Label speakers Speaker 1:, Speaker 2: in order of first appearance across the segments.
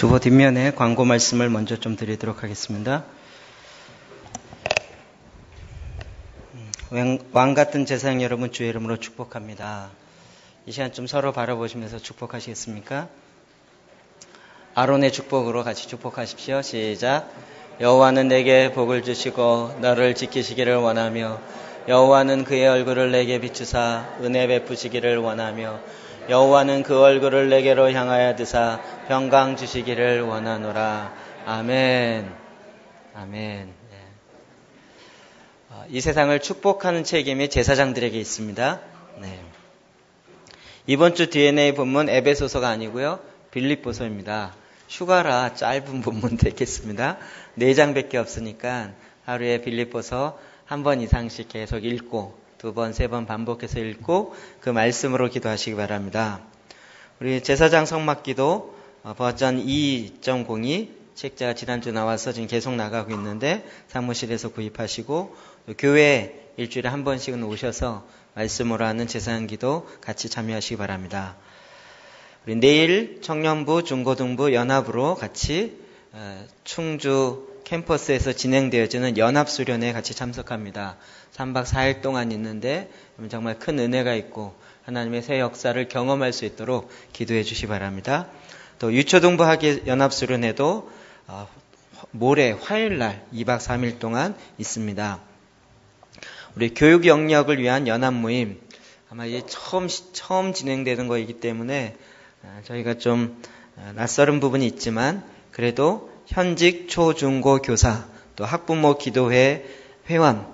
Speaker 1: 주보 뒷면에 광고 말씀을 먼저 좀 드리도록 하겠습니다. 왕 같은 제사장 여러분, 주의 이름으로 축복합니다. 이 시간 좀 서로 바라보시면서 축복하시겠습니까? 아론의 축복으로 같이 축복하십시오. 시작. 여호와는 내게 복을 주시고 너를 지키시기를 원하며, 여호와는 그의 얼굴을 내게 비추사 은혜 베푸시기를 원하며, 여호와는 그 얼굴을 내게로 향하여 드사 평강 주시기를 원하노라. 아멘. 아멘. 이 세상을 축복하는 책임이 제사장들에게 있습니다. 네. 이번 주 DNA 본문 에베소서가 아니고요, 빌립보서입니다. 휴가라 짧은 본문 되겠습니다. 4장밖에 없으니까 하루에 빌립보서 한 번 이상씩 계속 읽고 2번, 3번 반복해서 읽고 그 말씀으로 기도하시기 바랍니다. 우리 제사장 성막기도 버전 2.02 책자가 지난주 나와서 지금 계속 나가고 있는데 사무실에서 구입하시고, 교회에 일주일에 한 번씩은 오셔서 말씀으로 하는 제사장기도 같이 참여하시기 바랍니다. 우리 내일 청년부, 중고등부 연합으로 같이 충주 캠퍼스에서 진행되어지는 연합수련회에 같이 참석합니다. 3박 4일 동안 있는데 정말 큰 은혜가 있고 하나님의 새 역사를 경험할 수 있도록 기도해 주시기 바랍니다. 또 유초등부 학예 연합수련회도 모레 화요일날 2박 3일 동안 있습니다. 우리 교육 영역을 위한 연합 모임, 아마 이게 처음 진행되는 거이기 때문에 저희가 좀 낯설은 부분이 있지만 그래도 현직 초, 중, 고 교사, 또 학부모 기도회 회원,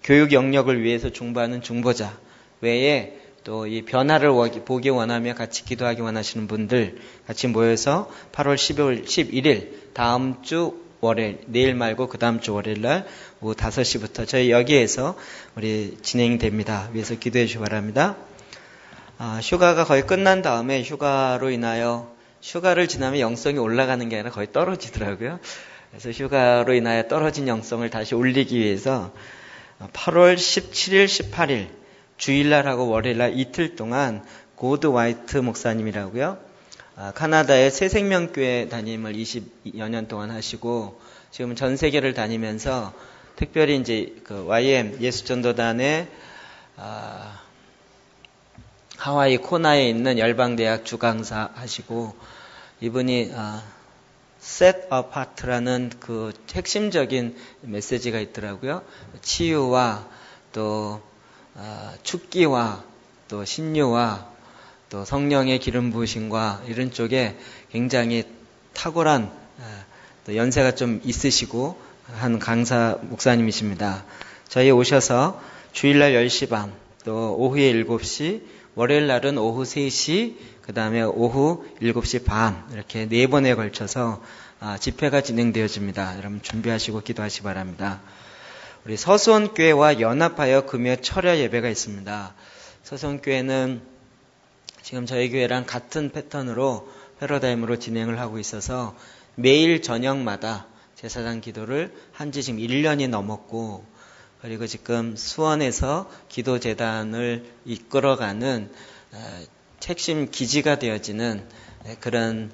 Speaker 1: 교육 영역을 위해서 중보하는 중보자 외에 또 이 변화를 보기 원하며 같이 기도하기 원하시는 분들 같이 모여서 8월 11일 다음 주 월요일, 내일 말고 그 다음 주 월요일 날 오후 5시부터 저희 여기에서 우리 진행됩니다. 위해서 기도해 주시기 바랍니다. 휴가가 거의 끝난 다음에 휴가로 인하여 휴가를 지나면 영성이 올라가는 게 아니라 거의 떨어지더라고요. 그래서 휴가로 인하여 떨어진 영성을 다시 올리기 위해서 8월 17일, 18일 주일날하고 월요일날 이틀 동안 고드 화이트 목사님이라고요. 카나다의 새생명교회 담임을 20여 년 동안 하시고 지금 전 세계를 다니면서 특별히 이제 그 YM 예수전도단의 하와이 코나에 있는 열방대학 주강사 하시고, 이분이 Set Apart라는 그 핵심적인 메시지가 있더라고요. 치유와 또 축기와 또 신유와 또 성령의 기름 부으심과 이런 쪽에 굉장히 탁월한 또 연세가 좀 있으시고 한 강사 목사님이십니다. 저희 오셔서 주일날 10시 반, 또 오후에 7시, 월요일 날은 오후 3시, 그 다음에 오후 7시 반, 이렇게 4번에 걸쳐서 집회가 진행되어집니다. 여러분 준비하시고 기도하시기 바랍니다. 우리 서수원교회와 연합하여 금요 철야 예배가 있습니다. 서수원교회는 지금 저희 교회랑 같은 패턴으로 패러다임으로 진행을 하고 있어서 매일 저녁마다 제사장 기도를 한지 지금 1년이 넘었고, 그리고 지금 수원에서 기도재단을 이끌어가는 핵심 기지가 되어지는 그런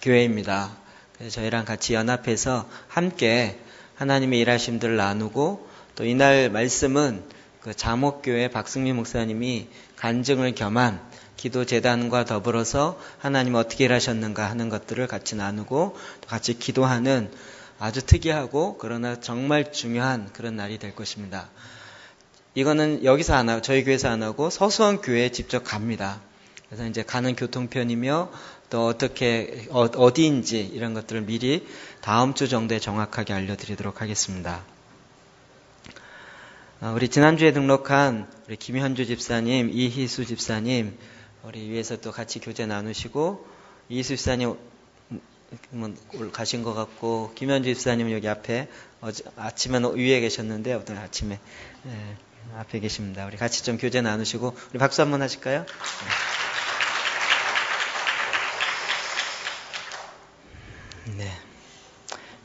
Speaker 1: 교회입니다. 그래서 저희랑 같이 연합해서 함께 하나님의 일하심들을 나누고, 또 이날 말씀은 그 자목교회 박승민 목사님이 간증을 겸한 기도재단과 더불어서 하나님 어떻게 일하셨는가 하는 것들을 같이 나누고 또 같이 기도하는 아주 특이하고 그러나 정말 중요한 그런 날이 될 것입니다. 이거는 여기서 안 하고 저희 교회에서 안 하고 서수원 교회에 직접 갑니다. 그래서 이제 가는 교통편이며 또 어떻게 어디인지 이런 것들을 미리 다음 주 정도에 정확하게 알려드리도록 하겠습니다. 우리 지난주에 등록한 우리 김현주 집사님, 이희수 집사님 우리 위에서 또 같이 교제 나누시고, 이희수 집사님 가신 것 같고 김현주 집사님은 여기 앞에 아침에는 위에 계셨는데 오늘 아침에 앞에 계십니다. 우리 같이 좀 교제 나누시고 우리 박수 한번 하실까요? 네.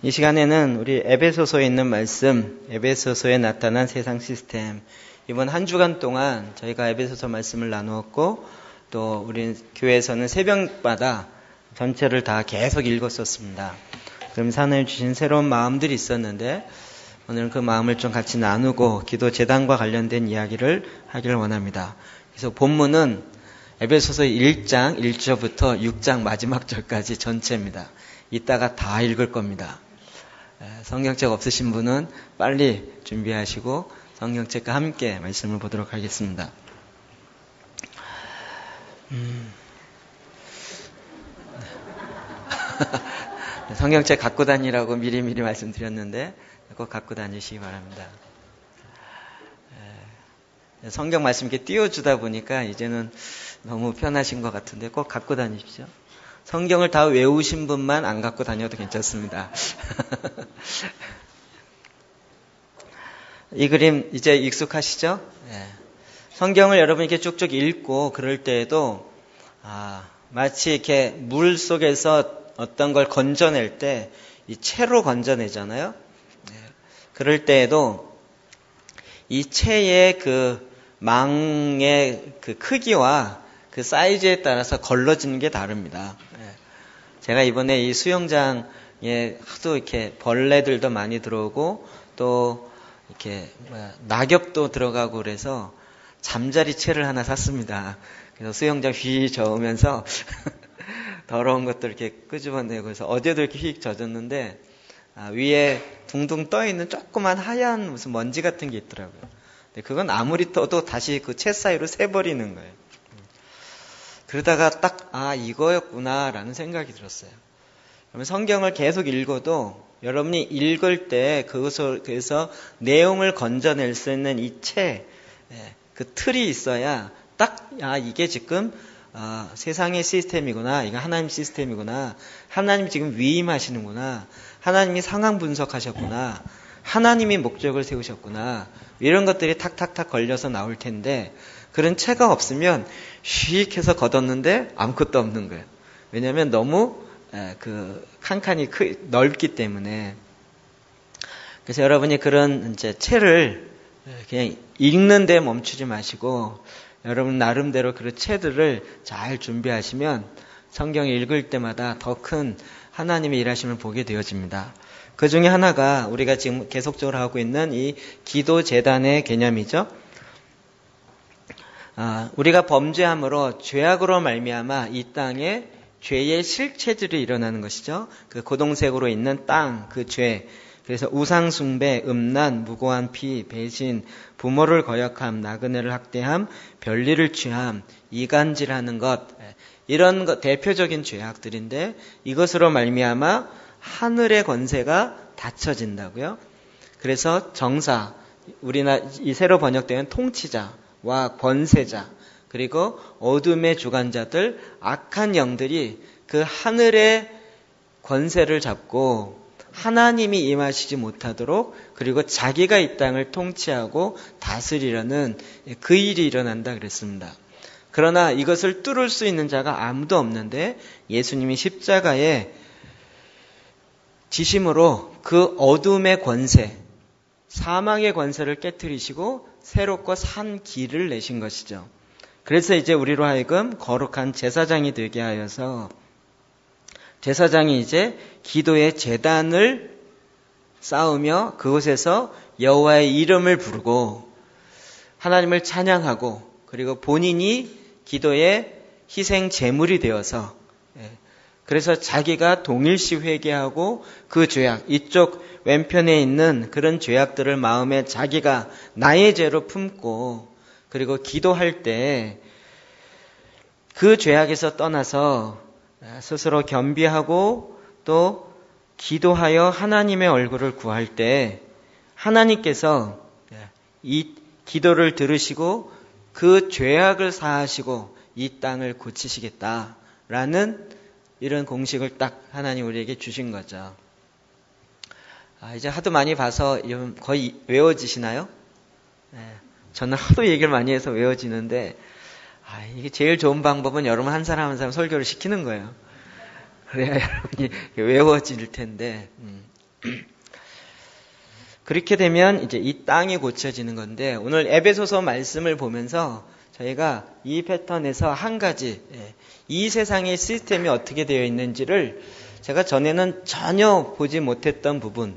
Speaker 1: 이 시간에는 우리 에베소서에 있는 말씀, 에베소서에 나타난 세상 시스템, 이번 한 주간 동안 저희가 에베소서 말씀을 나누었고, 또 우리 교회에서는 새벽마다 전체를 다 계속 읽었었습니다. 그러면서 하나님 주신 새로운 마음들이 있었는데 오늘은 그 마음을 좀 같이 나누고 기도 제단과 관련된 이야기를 하기를 원합니다. 그래서 본문은 에베소서 1장 1절부터 6장 마지막 절까지 전체입니다. 이따가 다 읽을 겁니다. 성경책 없으신 분은 빨리 준비하시고 성경책과 함께 말씀을 보도록 하겠습니다. 성경책 갖고 다니라고 미리미리 말씀드렸는데 꼭 갖고 다니시기 바랍니다. 성경 말씀 이렇게 띄워주다 보니까 이제는 너무 편하신 것 같은데 꼭 갖고 다니십시오. 성경을 다 외우신 분만 안 갖고 다녀도 괜찮습니다. 이 그림 이제 익숙하시죠? 성경을 여러분 이렇게 쭉쭉 읽고 그럴 때에도 마치 이렇게 물 속에서 어떤 걸 건져낼 때 이 채로 건져내잖아요. 그럴 때에도 이 채의 그 망의 그 크기와 그 사이즈에 따라서 걸러지는 게 다릅니다. 제가 이번에 이 수영장에 하도 이렇게 벌레들도 많이 들어오고 또 이렇게 낙엽도 들어가고 그래서 잠자리 채를 하나 샀습니다. 그래서 수영장 휘 저으면서 더러운 것들 이렇게 끄집어내고 해서 어제도 이렇게 휙 젖었는데 위에 둥둥 떠있는 조그만 하얀 무슨 먼지 같은 게 있더라고요. 근데 그건 아무리 떠도 다시 그 채 사이로 새버리는 거예요. 그러다가 딱 이거였구나 라는 생각이 들었어요. 그러면 성경을 계속 읽어도 여러분이 읽을 때 그것에서 내용을 건져낼 수 있는 이 채, 그 틀이 있어야 딱 이게 지금 세상의 시스템이구나. 이거 하나님 시스템이구나. 하나님 지금 위임하시는구나. 하나님이 상황 분석하셨구나. 하나님이 목적을 세우셨구나. 이런 것들이 탁탁탁 걸려서 나올 텐데 그런 채가 없으면 휙 해서 걷었는데 아무것도 없는 거예요. 왜냐하면 너무 그 칸칸이 넓기 때문에. 그래서 여러분이 그런 이제 채를 그냥 읽는 데 멈추지 마시고 여러분 나름대로 그런 채들을 잘 준비하시면 성경 읽을 때마다 더 큰 하나님의 일하심을 보게 되어집니다. 그 중에 하나가 우리가 지금 계속적으로 하고 있는 이 기도 제단의 개념이죠. 우리가 범죄함으로 죄악으로 말미암아 이 땅에 죄의 실체들이 일어나는 것이죠. 그 고동색으로 있는 땅, 그 죄. 그래서 우상숭배, 음란, 무고한 피, 배신, 부모를 거역함, 나그네를 학대함, 별리를 취함, 이간질하는 것, 이런 것 대표적인 죄악들인데 이것으로 말미암아 하늘의 권세가 닫혀진다고요. 그래서 정사, 우리나라 이 새로 번역되는 통치자와 권세자, 그리고 어둠의 주관자들, 악한 영들이 그 하늘의 권세를 잡고 하나님이 임하시지 못하도록 그리고 자기가 이 땅을 통치하고 다스리려는 그 일이 일어난다 그랬습니다. 그러나 이것을 뚫을 수 있는 자가 아무도 없는데 예수님이 십자가에 지심으로 그 어둠의 권세, 사망의 권세를 깨트리시고 새롭고 산 길을 내신 것이죠. 그래서 이제 우리로 하여금 거룩한 제사장이 되게 하여서 제사장이 이제 기도의 제단을 쌓으며 그곳에서 여호와의 이름을 부르고 하나님을 찬양하고 그리고 본인이 기도의 희생 제물이 되어서 그래서 자기가 동일시 회개하고 그 죄악, 이쪽 왼편에 있는 그런 죄악들을 마음에 자기가 나의 죄로 품고 그리고 기도할 때 그 죄악에서 떠나서 스스로 겸비하고 또 기도하여 하나님의 얼굴을 구할 때 하나님께서 이 기도를 들으시고 그 죄악을 사하시고 이 땅을 고치시겠다라는 이런 공식을 딱 하나님 우리에게 주신 거죠. 이제 하도 많이 봐서 거의 외워지시나요? 저는 하도 얘기를 많이 해서 외워지는데 이게 제일 좋은 방법은 여러분 한 사람 한 사람 설교를 시키는 거예요. 그래야 여러분이 외워질 텐데 그렇게 되면 이제 이 땅이 고쳐지는 건데 오늘 에베소서 말씀을 보면서 저희가 이 패턴에서 한 가지, 이 세상의 시스템이 어떻게 되어 있는지를 제가 전에는 전혀 보지 못했던 부분,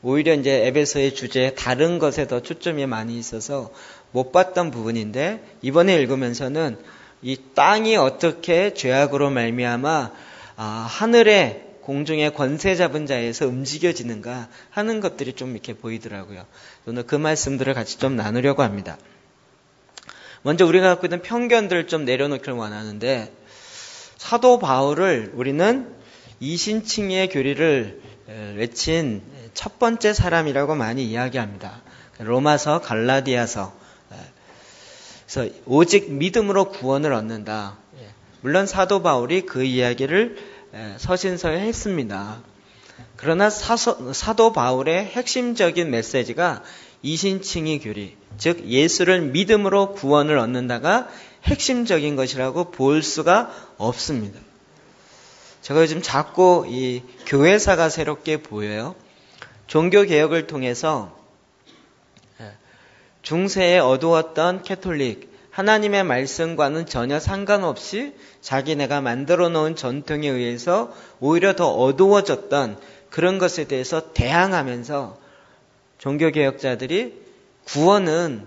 Speaker 1: 오히려 이제 에베소의 주제에 다른 것에 더 초점이 많이 있어서 못 봤던 부분인데, 이번에 읽으면서는 이 땅이 어떻게 죄악으로 말미암아 하늘의 공중의 권세 잡은 자에서 움직여지는가 하는 것들이 좀 이렇게 보이더라고요. 오늘 그 말씀들을 같이 좀 나누려고 합니다. 먼저 우리가 갖고 있는 편견들을 좀 내려놓기를 원하는데, 사도 바울을 우리는 이신칭의의 교리를 외친 첫 번째 사람이라고 많이 이야기합니다. 로마서, 갈라디아서. 그래서 오직 믿음으로 구원을 얻는다. 물론 사도 바울이 그 이야기를 서신서에 했습니다. 그러나 사도 바울의 핵심적인 메시지가 이신칭의 교리, 즉 예수를 믿음으로 구원을 얻는다가 핵심적인 것이라고 볼 수가 없습니다. 제가 요즘 자꾸 이 교회사가 새롭게 보여요. 종교개혁을 통해서 중세에 어두웠던 캐톨릭, 하나님의 말씀과는 전혀 상관없이 자기네가 만들어 놓은 전통에 의해서 오히려 더 어두워졌던 그런 것에 대해서 대항하면서 종교개혁자들이 구원은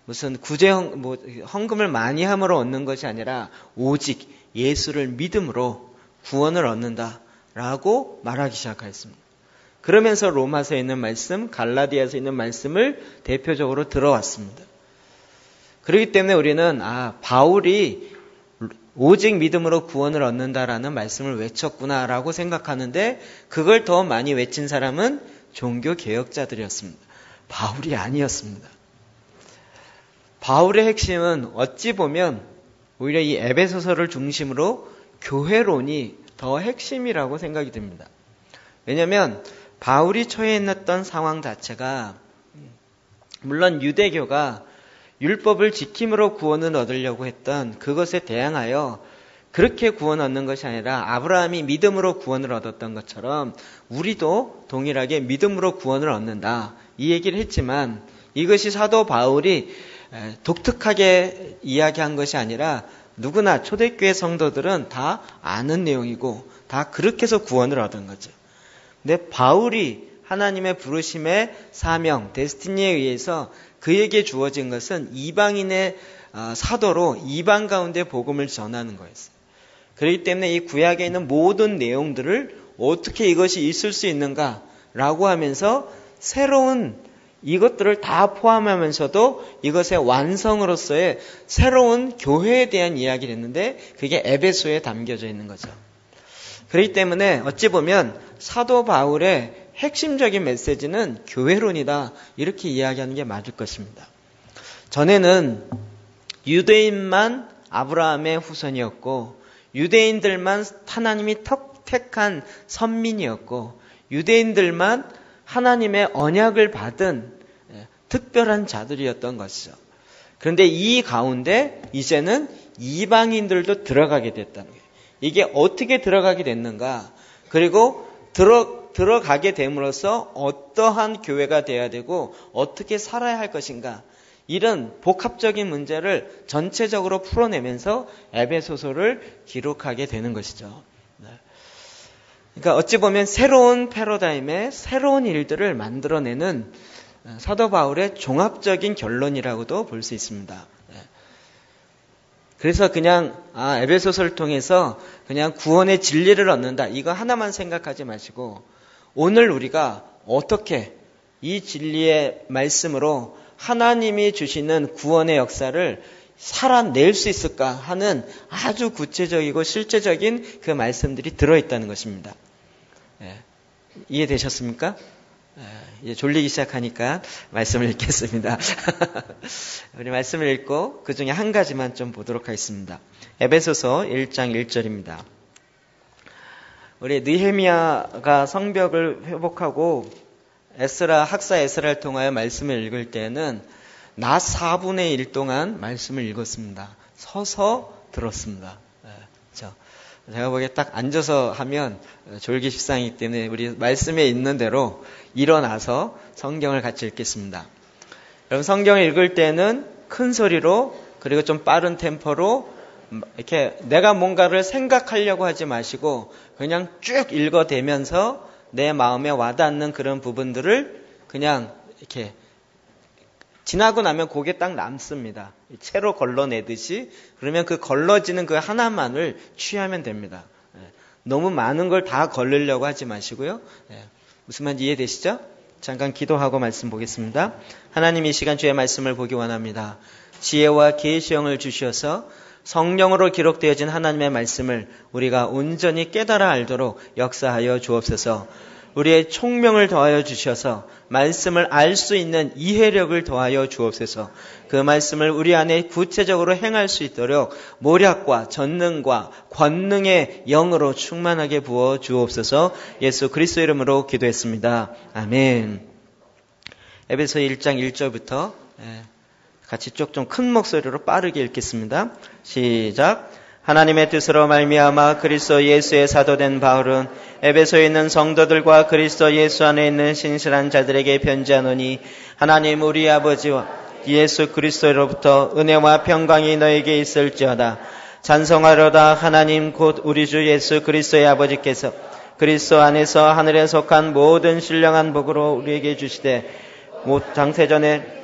Speaker 1: 무슨 헌금을 많이 함으로 얻는 것이 아니라 오직 예수를 믿음으로 구원을 얻는다라고 말하기 시작했습니다. 그러면서 로마서에 있는 말씀, 갈라디아서에 있는 말씀을 대표적으로 들어왔습니다. 그렇기 때문에 우리는 바울이 오직 믿음으로 구원을 얻는다라는 말씀을 외쳤구나라고 생각하는데, 그걸 더 많이 외친 사람은 종교개혁자들이었습니다. 바울이 아니었습니다. 바울의 핵심은 어찌 보면 오히려 이 에베소서를 중심으로 교회론이 더 핵심이라고 생각이 듭니다. 왜냐하면 바울이 처해 있었던 상황 자체가, 물론 유대교가 율법을 지킴으로 구원을 얻으려고 했던 그것에 대항하여 그렇게 구원 얻는 것이 아니라 아브라함이 믿음으로 구원을 얻었던 것처럼 우리도 동일하게 믿음으로 구원을 얻는다, 이 얘기를 했지만, 이것이 사도 바울이 독특하게 이야기한 것이 아니라 누구나 초대교회 성도들은 다 아는 내용이고 다 그렇게 해서 구원을 얻은 거죠. 근데 바울이 하나님의 부르심의 사명, 데스티니에 의해서 그에게 주어진 것은 이방인의 사도로 이방 가운데 복음을 전하는 거였어요. 그렇기 때문에 이 구약에 있는 모든 내용들을 어떻게 이것이 있을 수 있는가라고 하면서 새로운 이것들을 다 포함하면서도 이것의 완성으로서의 새로운 교회에 대한 이야기를 했는데, 그게 에베소에 담겨져 있는 거죠. 그렇기 때문에 어찌 보면 사도 바울의 핵심적인 메시지는 교회론이다, 이렇게 이야기하는 게 맞을 것입니다. 전에는 유대인만 아브라함의 후손이었고, 유대인들만 하나님이 택한 선민이었고, 유대인들만 하나님의 언약을 받은 특별한 자들이었던 것이죠. 그런데 이 가운데 이제는 이방인들도 들어가게 됐다는 거예요. 이게 어떻게 들어가게 됐는가, 그리고 들어가게 됨으로써 어떠한 교회가 돼야 되고 어떻게 살아야 할 것인가, 이런 복합적인 문제를 전체적으로 풀어내면서 에베소서를 기록하게 되는 것이죠. 그러니까 어찌 보면 새로운 패러다임의 새로운 일들을 만들어내는 사도 바울의 종합적인 결론이라고도 볼 수 있습니다. 그래서 그냥 에베소서를 통해서 그냥 구원의 진리를 얻는다, 이거 하나만 생각하지 마시고, 오늘 우리가 어떻게 이 진리의 말씀으로 하나님이 주시는 구원의 역사를 살아낼 수 있을까 하는 아주 구체적이고 실제적인 그 말씀들이 들어있다는 것입니다. 이해되셨습니까? 이제 졸리기 시작하니까 말씀을 읽겠습니다. 우리 말씀을 읽고 그 중에 한 가지만 좀 보도록 하겠습니다. 에베소서 1장 1절입니다. 우리 느헤미야가 성벽을 회복하고 학사 에스라를 통하여 말씀을 읽을 때는 낮 4분의 1 동안 말씀을 읽었습니다. 서서 들었습니다. 제가 보기에 딱 앉아서 하면 졸기 십상이기 때문에 우리 말씀에 있는 대로 일어나서 성경을 같이 읽겠습니다. 여러분, 성경을 읽을 때는 큰 소리로 그리고 좀 빠른 템포로 이렇게 내가 뭔가를 생각하려고 하지 마시고 그냥 쭉 읽어대면서 내 마음에 와닿는 그런 부분들을 그냥 이렇게 지나고 나면 그게 딱 남습니다. 채로 걸러내듯이. 그러면 그 걸러지는 그 하나만을 취하면 됩니다. 너무 많은 걸 다 걸르려고 하지 마시고요. 무슨 말인지 이해되시죠? 잠깐 기도하고 말씀 보겠습니다. 하나님, 이 시간 주의 말씀을 보기 원합니다. 지혜와 계시형을 주셔서 성령으로 기록되어진 하나님의 말씀을 우리가 온전히 깨달아 알도록 역사하여 주옵소서. 우리의 총명을 더하여 주셔서 말씀을 알 수 있는 이해력을 더하여 주옵소서. 그 말씀을 우리 안에 구체적으로 행할 수 있도록 모략과 전능과 권능의 영으로 충만하게 부어 주옵소서. 예수 그리스도 이름으로 기도했습니다. 아멘. 에베소 1장 1절부터 같이 쭉 좀 큰 목소리로 빠르게 읽겠습니다. 시작. 하나님의 뜻으로 말미암아 그리스도 예수의 사도된 바울은 에베소에 있는 성도들과 그리스도 예수 안에 있는 신실한 자들에게 편지하노니, 하나님 우리 아버지와 예수 그리스도로부터 은혜와 평강이 너에게 있을지어다. 찬송하려다 하나님 곧 우리 주 예수 그리스도의 아버지께서 그리스도 안에서 하늘에 속한 모든 신령한 복으로 우리에게 주시되 장세전에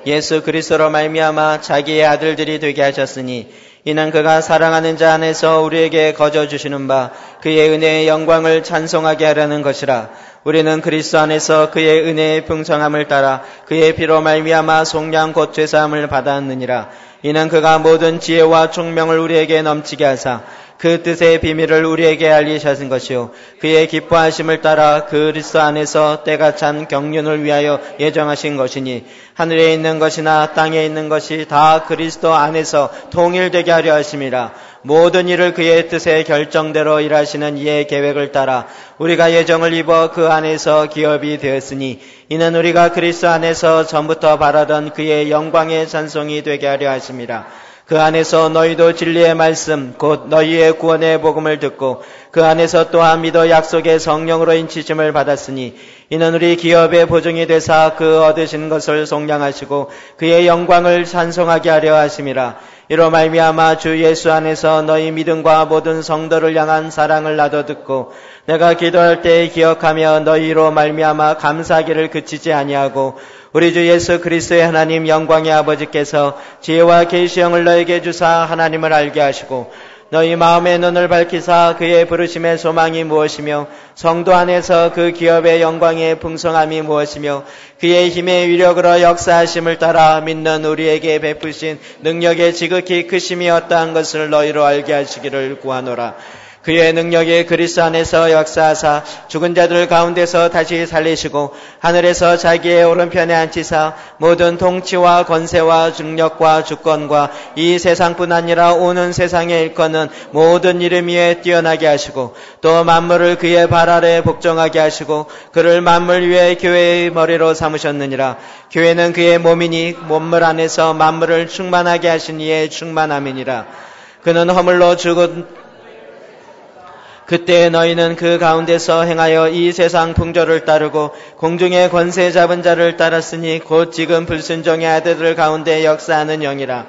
Speaker 1: 예수 그리스도로 말미암아 자기의 아들들이 되게 하셨으니, 이는 그가 사랑하는 자 안에서 우리에게 거저 주시는 바 그의 은혜의 영광을 찬송하게 하려는 것이라. 우리는 그리스도 안에서 그의 은혜의 풍성함을 따라 그의 피로 말미암아 속량 곧 죄사함을 받았느니라. 이는 그가 모든 지혜와 총명을 우리에게 넘치게 하사 그 뜻의 비밀을 우리에게 알리셨은 것이요, 그의 기뻐하심을 따라 그리스도 안에서 때가 찬 경륜을 위하여 예정하신 것이니, 하늘에 있는 것이나 땅에 있는 것이 다 그리스도 안에서 통일되게 하려 하심이라. 모든 일을 그의 뜻의 결정대로 일하시는 이의 계획을 따라 우리가 예정을 입어 그 안에서 기업이 되었으니, 이는 우리가 그리스도 안에서 전부터 바라던 그의 영광의 찬송이 되게 하려 하심이라. 그 안에서 너희도 진리의 말씀 곧 너희의 구원의 복음을 듣고 그 안에서 또한 믿어 약속의 성령으로 인치심을 받았으니, 이는 우리 기업의 보증이 되사 그 얻으신 것을 속량하시고 그의 영광을 찬송하게 하려 하심이라. 이로 말미암아 주 예수 안에서 너희 믿음과 모든 성도를 향한 사랑을 나도 듣고 내가 기도할 때 기억하며 너희로 말미암아 감사하기를 그치지 아니하고, 우리 주 예수 그리스도의 하나님 영광의 아버지께서 지혜와 계시형을 너에게 주사 하나님을 알게 하시고 너희 마음의 눈을 밝히사 그의 부르심의 소망이 무엇이며 성도 안에서 그 기업의 영광의 풍성함이 무엇이며 그의 힘의 위력으로 역사하심을 따라 믿는 우리에게 베푸신 능력의 지극히 크심이 어떠한 것을 너희로 알게 하시기를 구하노라. 그의 능력이 그리스도 안에서 역사하사 죽은 자들 가운데서 다시 살리시고 하늘에서 자기의 오른편에 앉히사 모든 통치와 권세와 능력과 주권과 이 세상뿐 아니라 오는 세상에 일컫는 모든 이름 위에 뛰어나게 하시고 또 만물을 그의 발 아래 복종하게 하시고 그를 만물 위에 교회의 머리로 삼으셨느니라. 교회는 그의 몸이니 몸물 안에서 만물을 충만하게 하신 이의 충만함이니라. 그는 허물로 죽은 그때 너희는 그 가운데서 행하여 이 세상 풍조를 따르고 공중의 권세 잡은 자를 따랐으니 곧 지금 불순종의 아들들 가운데 역사하는 영이라.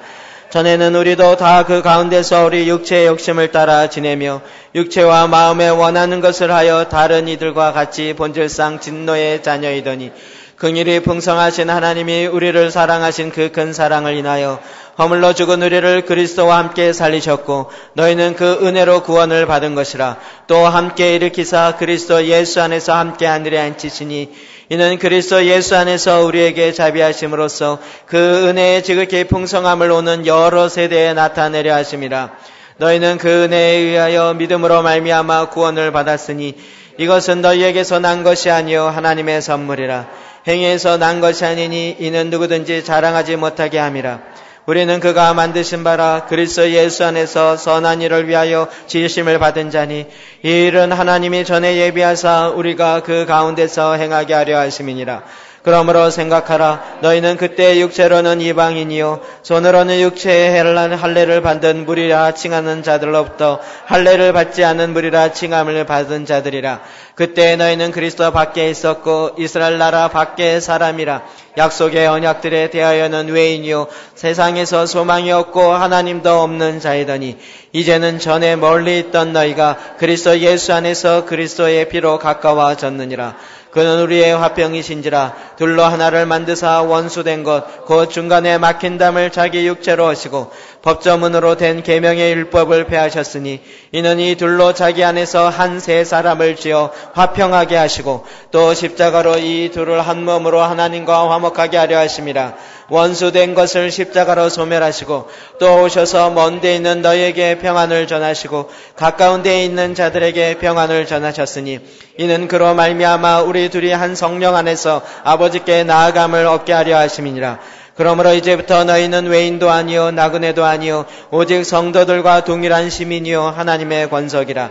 Speaker 1: 전에는 우리도 다 그 가운데서 우리 육체의 욕심을 따라 지내며 육체와 마음에 원하는 것을 하여 다른 이들과 같이 본질상 진노의 자녀이더니, 긍휼이 풍성하신 하나님이 우리를 사랑하신 그 큰 사랑을 인하여 허물로 죽은 우리를 그리스도와 함께 살리셨고 너희는 그 은혜로 구원을 받은 것이라. 또 함께 일으키사 그리스도 예수 안에서 함께 하늘에 앉히시니, 이는 그리스도 예수 안에서 우리에게 자비하심으로써 그 은혜의 지극히 풍성함을 오는 여러 세대에 나타내려 하심이라. 너희는 그 은혜에 의하여 믿음으로 말미암아 구원을 받았으니 이것은 너희에게서 난 것이 아니요 하나님의 선물이라. 행위에서 난 것이 아니니 이는 누구든지 자랑하지 못하게 함이라. 우리는 그가 만드신 바라 그리스도 예수 안에서 선한 일을 위하여 지으심을 받은 자니, 이 일은 하나님이 전에 예비하사 우리가 그 가운데서 행하게 하려 하심이니라. 그러므로 생각하라. 너희는 그때 육체로는 이방인이요 손으로는 육체의 할례를 받은 무리라 칭하는 자들로부터 할례를 받지 않은 무리라 칭함을 받은 자들이라. 그때 너희는 그리스도 밖에 있었고 이스라엘 나라 밖의 사람이라. 약속의 언약들에 대하여는 외인이요 세상에서 소망이 없고 하나님도 없는 자이더니 이제는 전에 멀리 있던 너희가 그리스도 예수 안에서 그리스도의 피로 가까워졌느니라. 그는 우리의 화평이신지라. 둘로 하나를 만드사 원수된 것 곧 중간에 막힌 담을 자기 육체로 하시고 법조문으로 된 계명의 율법을 폐하셨으니 이는 이 둘로 자기 안에서 한 세 사람을 지어 화평하게 하시고 또 십자가로 이 둘을 한 몸으로 하나님과 화목하게 하려 하심이라. 원수된 것을 십자가로 소멸하시고 또 오셔서 먼 데 있는 너희에게 평안을 전하시고 가까운 데에 있는 자들에게 평안을 전하셨으니 이는 그로 말미암아 우리 둘이 한 성령 안에서 아버지께 나아감을 얻게 하려 하심이니라. 그러므로 이제부터 너희는 외인도 아니요 나그네도 아니요 오직 성도들과 동일한 시민이요 하나님의 권석이라.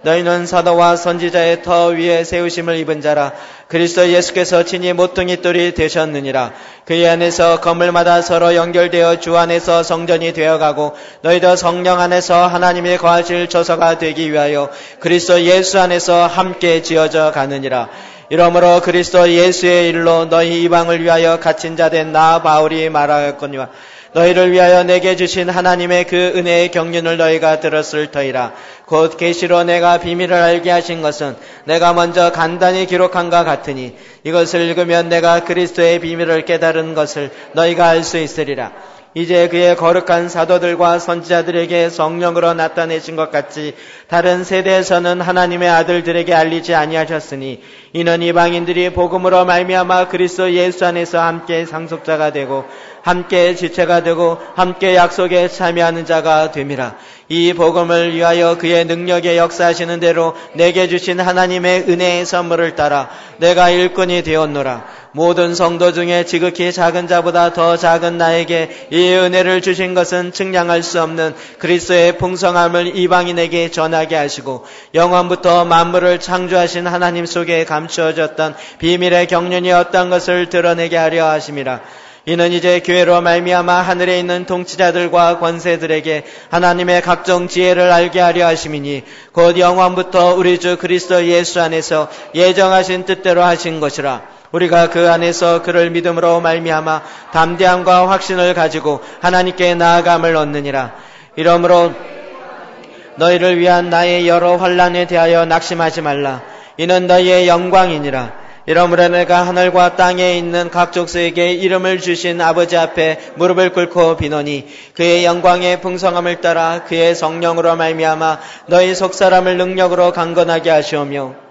Speaker 1: 너희는 사도와 선지자의 터 위에 세우심을 입은 자라. 그리스도 예수께서 친히 모퉁이 돌이 되셨느니라. 그의 안에서 건물마다 서로 연결되어 주 안에서 성전이 되어가고 너희도 성령 안에서 하나님의 거하실 처소가 되기 위하여 그리스도 예수 안에서 함께 지어져 가느니라. 이러므로 그리스도 예수의 일로 너희 이방을 위하여 갇힌 자 된 나 바울이 말하였거니와 너희를 위하여 내게 주신 하나님의 그 은혜의 경륜을 너희가 들었을 터이라. 곧 계시로 내가 비밀을 알게 하신 것은 내가 먼저 간단히 기록한과 같으니 이것을 읽으면 내가 그리스도의 비밀을 깨달은 것을 너희가 알 수 있으리라. 이제 그의 거룩한 사도들과 선지자들에게 성령으로 나타내신 것 같이 다른 세대에서는 하나님의 아들들에게 알리지 아니하셨으니 이는 이방인들이 복음으로 말미암아 그리스도 예수 안에서 함께 상속자가 되고 함께 지체가 되고 함께 약속에 참여하는 자가 됨이라. 이 복음을 위하여 그의 능력에 역사하시는 대로 내게 주신 하나님의 은혜의 선물을 따라 내가 일꾼이 되었노라. 모든 성도 중에 지극히 작은 자보다 더 작은 나에게 이 은혜를 주신 것은 측량할 수 없는 그리스도의 풍성함을 이방인에게 전하게 하시고 영원부터 만물을 창조하신 하나님 속에 감추어졌던 비밀의 경륜이 어떤 것을 드러내게 하려 하심이라. 이는 이제 교회로 말미암아 하늘에 있는 통치자들과 권세들에게 하나님의 각종 지혜를 알게 하려 하심이니 곧 영원부터 우리 주 그리스도 예수 안에서 예정하신 뜻대로 하신 것이라. 우리가 그 안에서 그를 믿음으로 말미암아 담대함과 확신을 가지고 하나님께 나아감을 얻느니라. 이러므로 너희를 위한 나의 여러 환난에 대하여 낙심하지 말라. 이는 너희의 영광이니라. 이러므로 내가 하늘과 땅에 있는 각 족속에게 이름을 주신 아버지 앞에 무릎을 꿇고 비노니 그의 영광의 풍성함을 따라 그의 성령으로 말미암아 너희 속사람을 능력으로 강건하게 하시오며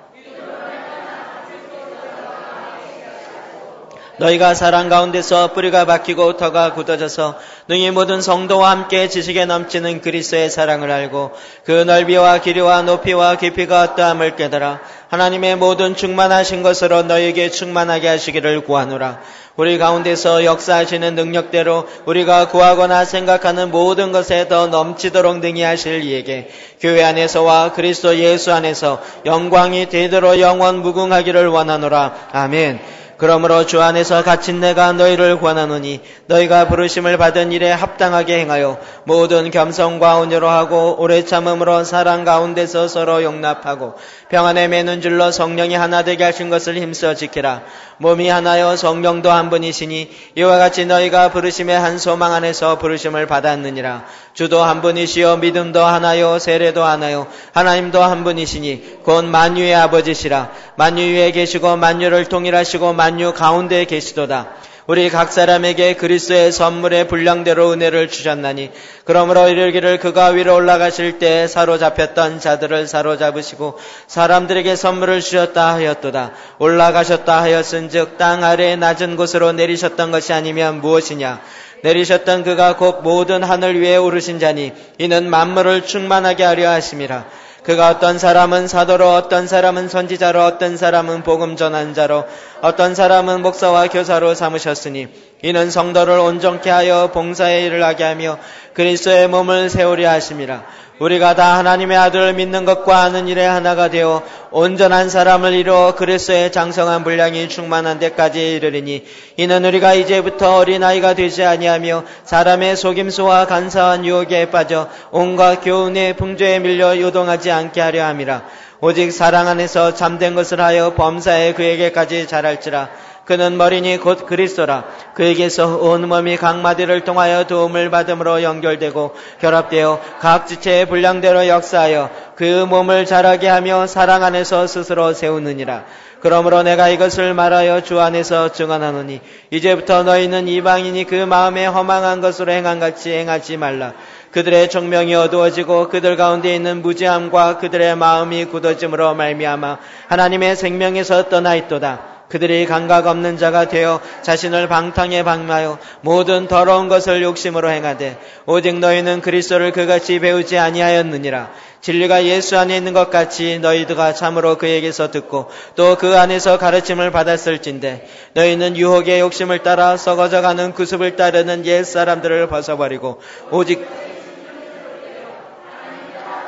Speaker 1: 너희가 사랑 가운데서 뿌리가 박히고 터가 굳어져서 능히 모든 성도와 함께 지식에 넘치는 그리스도의 사랑을 알고 그 넓이와 길이와 높이와 깊이가 어떠함을 깨달아 하나님의 모든 충만하신 것으로 너희에게 충만하게 하시기를 구하노라. 우리 가운데서 역사하시는 능력대로 우리가 구하거나 생각하는 모든 것에 더 넘치도록 능히 하실 이에게 교회 안에서와 그리스도 예수 안에서 영광이 되도록 영원 무궁하기를 원하노라. 아멘. 그러므로 주 안에서 갇힌 내가 너희를 권하노니 너희가 부르심을 받은 일에 합당하게 행하여 모든 겸손과 온유로 하고 오래 참음으로 사랑 가운데서 서로 용납하고 평안에 매는 줄로 성령이 하나 되게 하신 것을 힘써 지키라. 몸이 하나요 성령도 한 분이시니 이와 같이 너희가 부르심의 한 소망 안에서 부르심을 받았느니라. 주도 한 분이시요 믿음도 하나요 세례도 하나요 하나님도 한 분이시니 곧 만유의 아버지시라. 만유 위에 계시고 만유를 통일하시고 만유 가운데 계시도다. 우리 각 사람에게 그리스도의 선물의 분량대로 은혜를 주셨나니 그러므로 이르기를 그가 위로 올라가실 때 사로잡혔던 자들을 사로잡으시고 사람들에게 선물을 주셨다 하였도다. 올라가셨다 하였은즉 땅 아래의 낮은 곳으로 내리셨던 것이 아니면 무엇이냐. 내리셨던 그가 곧 모든 하늘 위에 오르신 자니 이는 만물을 충만하게 하려 하심이라. 그가 어떤 사람은 사도로, 어떤 사람은 선지자로, 어떤 사람은 복음 전한 자로, 어떤 사람은 목사와 교사로 삼으셨으니 이는 성도를 온전케 하여 봉사의 일을 하게 하며 그리스도의 몸을 세우려 하심이라. 우리가 다 하나님의 아들을 믿는 것과 아는 일에 하나가 되어 온전한 사람을 이루어 그리스도의 장성한 분량이 충만한 데까지 이르리니 이는 우리가 이제부터 어린아이가 되지 아니하며 사람의 속임수와 간사한 유혹에 빠져 온갖 교훈의 풍조에 밀려 요동하지 않게 하려 함이라. 오직 사랑 안에서 참된 것을 하여 범사에 그에게까지 자랄지라. 그는 머리니 곧 그리스도라. 그에게서 온 몸이 각 마디를 통하여 도움을 받음으로 연결되고 결합되어 각 지체의 분량대로 역사하여 그 몸을 자라게 하며 사랑 안에서 스스로 세우느니라. 그러므로 내가 이것을 말하여 주 안에서 증언하노니 이제부터 너희는 이방인이 그 마음에 허망한 것으로 행한같이 행하지 말라. 그들의 정명이 어두워지고 그들 가운데 있는 무지함과 그들의 마음이 굳어짐으로 말미암아 하나님의 생명에서 떠나 있도다. 그들이 감각 없는 자가 되어 자신을 방탕에 방마하여 모든 더러운 것을 욕심으로 행하되 오직 너희는 그리스도를 그같이 배우지 아니하였느니라. 진리가 예수 안에 있는 것 같이 너희가 참으로 그에게서 듣고 또 그 안에서 가르침을 받았을진데 너희는 유혹의 욕심을 따라 썩어져가는 구습을 따르는 옛사람들을 벗어버리고 오직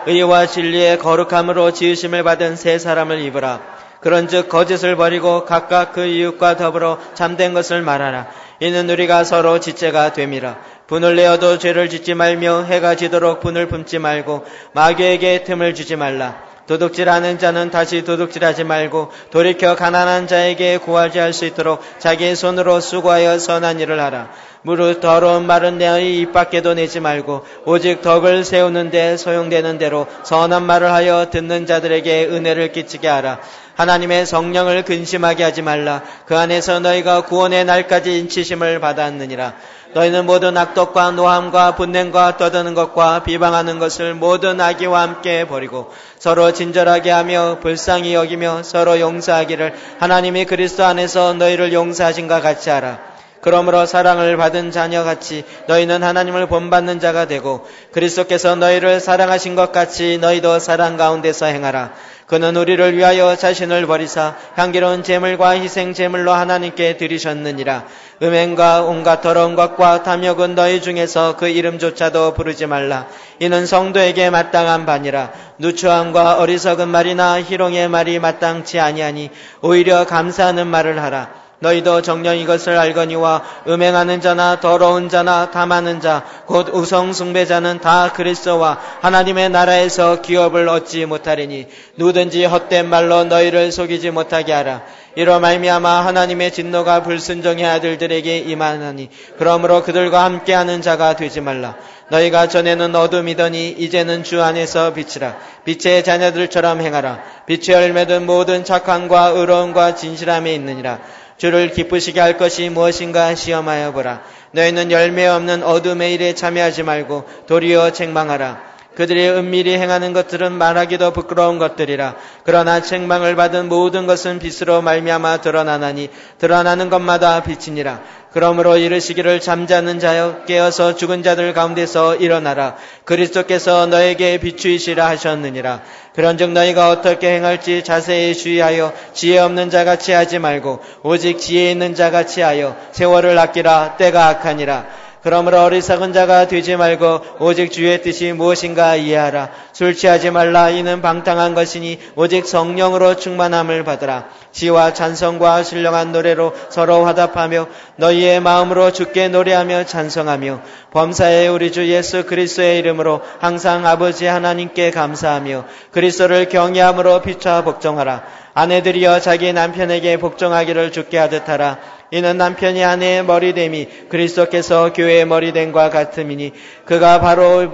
Speaker 1: 의와 진리의 거룩함으로 지으심을 받은 새 사람을 입으라. 그런즉 거짓을 버리고 각각 그 이웃과 더불어 참된 것을 말하라. 이는 우리가 서로 지체가 됨이라. 분을 내어도 죄를 짓지 말며 해가 지도록 분을 품지 말고 마귀에게 틈을 주지 말라. 도둑질하는 자는 다시 도둑질하지 말고 돌이켜 가난한 자에게 구하지 할 수 있도록 자기의 손으로 수고하여 선한 일을 하라. 무릇 더러운 말은 너희 입 밖에도 내지 말고 오직 덕을 세우는 데 소용되는 대로 선한 말을 하여 듣는 자들에게 은혜를 끼치게 하라. 하나님의 성령을 근심하게 하지 말라. 그 안에서 너희가 구원의 날까지 인치심을 받았느니라. 너희는 모든 악독과 노함과 분냄과 떠드는 것과 비방하는 것을 모든 악의와 함께 버리고 서로 친절하게 하며 불쌍히 여기며 서로 용서하기를 하나님이 그리스도 안에서 너희를 용서하신과 같이 하라. 그러므로 사랑을 받은 자녀같이 너희는 하나님을 본받는 자가 되고 그리스도께서 너희를 사랑하신 것 같이 너희도 사랑 가운데서 행하라. 그는 우리를 위하여 자신을 버리사 향기로운 제물과 희생 제물로 하나님께 드리셨느니라. 음행과 온갖 더러운 것과 탐욕은 너희 중에서 그 이름조차도 부르지 말라. 이는 성도에게 마땅한 바니라. 누추함과 어리석은 말이나 희롱의 말이 마땅치 아니하니 오히려 감사하는 말을 하라. 너희도 정녕 이것을 알거니와 음행하는 자나 더러운 자나 탐하는 자 곧 우상 숭배자는 다 그리스도와 하나님의 나라에서 기업을 얻지 못하리니 누구든지 헛된 말로 너희를 속이지 못하게 하라. 이로 말미암아 하나님의 진노가 불순종의 아들들에게 임하나니 그러므로 그들과 함께하는 자가 되지 말라. 너희가 전에는 어둠이더니 이제는 주 안에서 빛이라. 빛의 자녀들처럼 행하라. 빛의 열매는 모든 착함과 의로움과 진실함에 있느니라. 주를 기쁘시게 할 것이 무엇인가 시험하여 보라. 너희는 열매 없는 어둠의 일에 참여하지 말고 도리어 책망하라. 그들이 은밀히 행하는 것들은 말하기도 부끄러운 것들이라. 그러나 책망을 받은 모든 것은 빛으로 말미암아 드러나나니 드러나는 것마다 빛이니라. 그러므로 이르시기를 잠자는 자여 깨어서 죽은 자들 가운데서 일어나라. 그리스도께서 너에게 비추이시라 하셨느니라. 그런즉 너희가 어떻게 행할지 자세히 주의하여 지혜 없는 자같이 하지 말고 오직 지혜 있는 자같이 하여 세월을 아끼라. 때가 악하니라. 그러므로 어리석은 자가 되지 말고 오직 주의 뜻이 무엇인가 이해하라. 술 취하지 말라. 이는 방탕한 것이니 오직 성령으로 충만함을 받으라. 지와 찬송과 신령한 노래로 서로 화답하며 너희의 마음으로 주께 노래하며 찬송하며 범사에 우리 주 예수 그리스도의 이름으로 항상 아버지 하나님께 감사하며 그리스도를 경외함으로 피차 복종하라. 아내들이여 자기 남편에게 복종하기를 주께 하듯 하라. 이는 남편이 아내의 머리됨이 그리스도께서 교회의 머리됨과 같음이니 그가 바로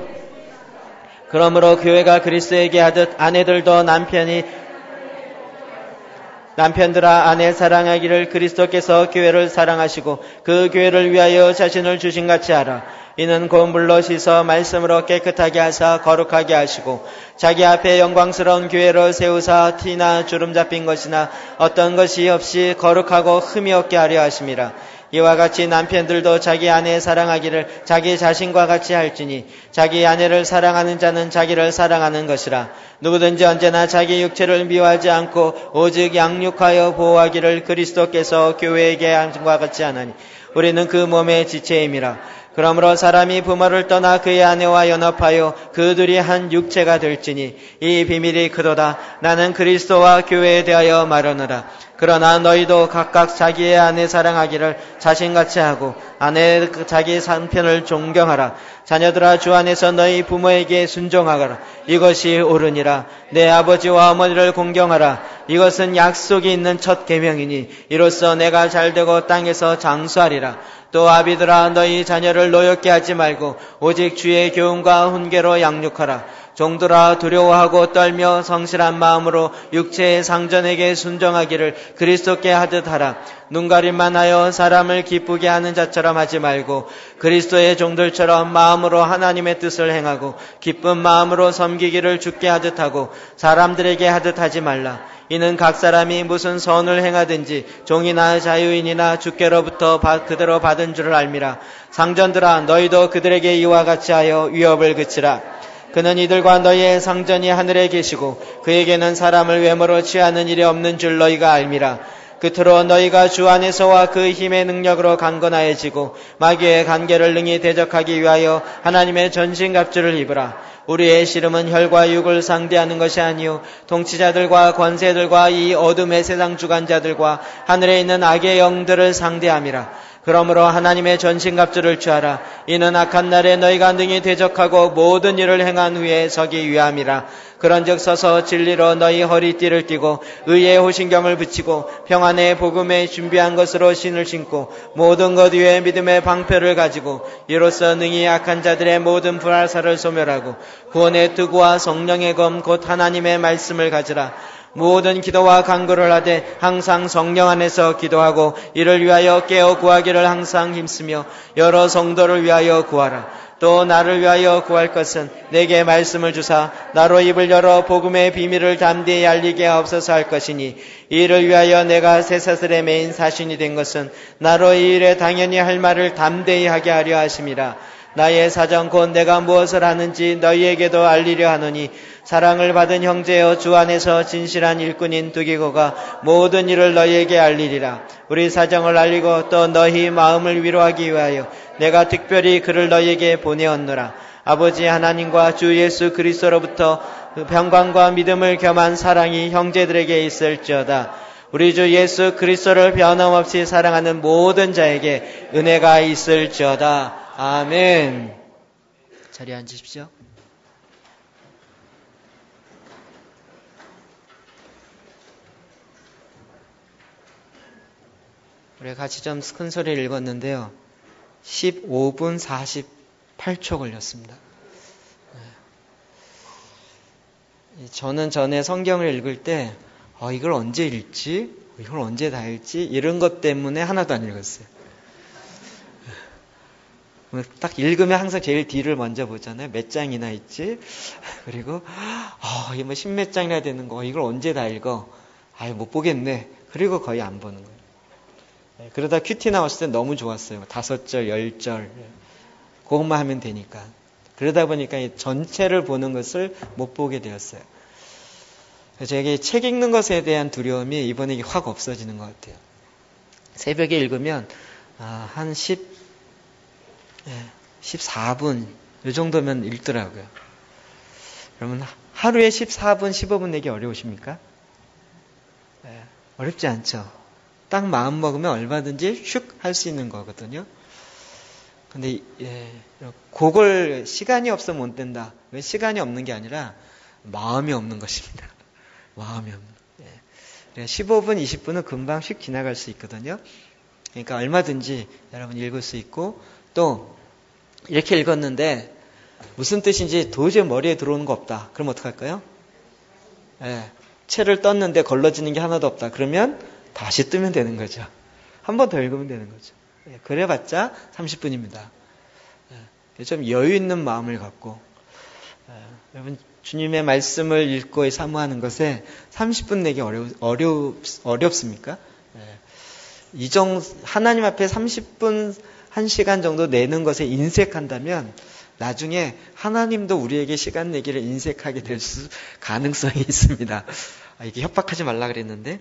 Speaker 1: 그러므로 교회가 그리스도에게 하듯 아내들도 남편들아 아내 사랑하기를 그리스도께서 교회를 사랑하시고 그 교회를 위하여 자신을 주신같이 하라. 이는 고운 물로 씻어 말씀으로 깨끗하게 하사 거룩하게 하시고 자기 앞에 영광스러운 교회를 세우사 티나 주름 잡힌 것이나 어떤 것이 없이 거룩하고 흠이 없게 하려 하심이라. 이와 같이 남편들도 자기 아내 사랑하기를 자기 자신과 같이 할지니 자기 아내를 사랑하는 자는 자기를 사랑하는 것이라. 누구든지 언제나 자기 육체를 미워하지 않고 오직 양육하여 보호하기를 그리스도께서 교회에게 함과 같이 하나니 우리는 그 몸의 지체임이라. 그러므로 사람이 부모를 떠나 그의 아내와 연합하여 그 둘이 한 육체가 될지니 이 비밀이 크도다. 나는 그리스도와 교회에 대하여 말하노라. 그러나 너희도 각각 자기의 아내 사랑하기를 자신같이 하고 아내 자기 남편을 존경하라. 자녀들아 주 안에서 너희 부모에게 순종하거라. 이것이 옳으니라. 내 아버지와 어머니를 공경하라. 이것은 약속이 있는 첫 계명이니 이로써 내가 잘되고 땅에서 장수하리라. 또 아비들아 너희 자녀를 노엽게 하지 말고 오직 주의 교훈과 훈계로 양육하라. 종들아 두려워하고 떨며 성실한 마음으로 육체의 상전에게 순종하기를 그리스도께 하듯 하라. 눈가림만 하여 사람을 기쁘게 하는 자처럼 하지 말고 그리스도의 종들처럼 마음으로 하나님의 뜻을 행하고 기쁜 마음으로 섬기기를 주께 하듯 하고 사람들에게 하듯 하지 말라. 이는 각 사람이 무슨 선을 행하든지 종이나 자유인이나 주께로부터 그대로 받은 줄을 알미라. 상전들아 너희도 그들에게 이와 같이 하여 위협을 그치라. 그는 이들과 너희의 상전이 하늘에 계시고 그에게는 사람을 외모로 취하는 일이 없는 줄 너희가 알미라. 끝으로 너희가 주 안에서와 그 힘의 능력으로 강건하여지고 마귀의 관계를 능히 대적하기 위하여 하나님의 전신갑주를 입으라. 우리의 씨름은 혈과 육을 상대하는 것이 아니요 통치자들과 권세들과 이 어둠의 세상 주관자들과 하늘에 있는 악의 영들을 상대함이라. 그러므로 하나님의 전신갑주를 취하라. 이는 악한 날에 너희가 능히 대적하고 모든 일을 행한 후에 서기 위함이라. 그런즉 서서 진리로 너희 허리띠를 띠고 의의 호신경을 붙이고 평안의 복음에 준비한 것으로 신을 신고 모든 것 위에 믿음의 방패를 가지고 이로써 능히 악한 자들의 모든 불화살을 소멸하고 구원의 투구와 성령의 검 곧 하나님의 말씀을 가지라. 모든 기도와 간구를 하되 항상 성령 안에서 기도하고 이를 위하여 깨어 구하기를 항상 힘쓰며 여러 성도를 위하여 구하라. 또 나를 위하여 구할 것은 내게 말씀을 주사 나로 입을 열어 복음의 비밀을 담대히 알리게 하옵소서 할 것이니 이를 위하여 내가 쇠사슬에 매인 사신이 된 것은 나로 이 일에 당연히 할 말을 담대히 하게 하려 하심이라. 나의 사정 곧 내가 무엇을 하는지 너희에게도 알리려 하노니 사랑을 받은 형제여 주 안에서 진실한 일꾼인 두기고가 모든 일을 너희에게 알리리라. 우리 사정을 알리고 또 너희 마음을 위로하기 위하여 내가 특별히 그를 너희에게 보내었노라. 아버지 하나님과 주 예수 그리스도로부터 그 평강과 믿음을 겸한 사랑이 형제들에게 있을지어다. 우리 주 예수 그리스도를 변함없이 사랑하는 모든 자에게 은혜가 있을지어다. 아멘. 자리에 앉으십시오. 우리 같이 좀 큰 소리를 읽었는데요. 15분 48초 걸렸습니다. 저는 전에 성경을 읽을 때 이걸 언제 읽지? 이걸 언제 다 읽지? 이런 것 때문에 하나도 안 읽었어요. 딱 읽으면 항상 제일 뒤를 먼저 보잖아요. 몇 장이나 있지? 그리고 이게 뭐 십몇 장이나 되는 거 이걸 언제 다 읽어? 못 보겠네. 그리고 거의 안 보는 거예요. 그러다 큐티 나왔을 때 너무 좋았어요. 5절, 10절 그것만 하면 되니까. 그러다 보니까 전체를 보는 것을 못 보게 되었어요. 그래서 저에게 책 읽는 것에 대한 두려움이 이번에 확 없어지는 것 같아요. 새벽에 읽으면 한 14분 이 정도면 읽더라고요. 그러면 하루에 14분, 15분 내기 어려우십니까? 어렵지 않죠. 딱 마음 먹으면 얼마든지 슉 할 수 있는 거거든요. 근데 그걸 시간이 없으면 못 된다. 왜 시간이 없는 게 아니라 마음이 없는 것입니다. 마음이 없는. 15분, 20분은 금방 휙 지나갈 수 있거든요. 그러니까 얼마든지 여러분 읽을 수 있고 또 이렇게 읽었는데 무슨 뜻인지 도저히 머리에 들어오는 거 없다. 그럼 어떡할까요? 채를 떴는데 걸러지는 게 하나도 없다. 그러면 다시 뜨면 되는 거죠. 한 번 더 읽으면 되는 거죠. 그래봤자 30분입니다. 좀 여유 있는 마음을 갖고 여러분 주님의 말씀을 읽고 사모하는 것에 30분 내기 어렵습니까?
Speaker 2: 하나님 앞에 30분, 1시간 정도 내는 것에 인색한다면 나중에 하나님도 우리에게 시간 내기를 인색하게 될 가능성이 있습니다. 이게 협박하지 말라 그랬는데.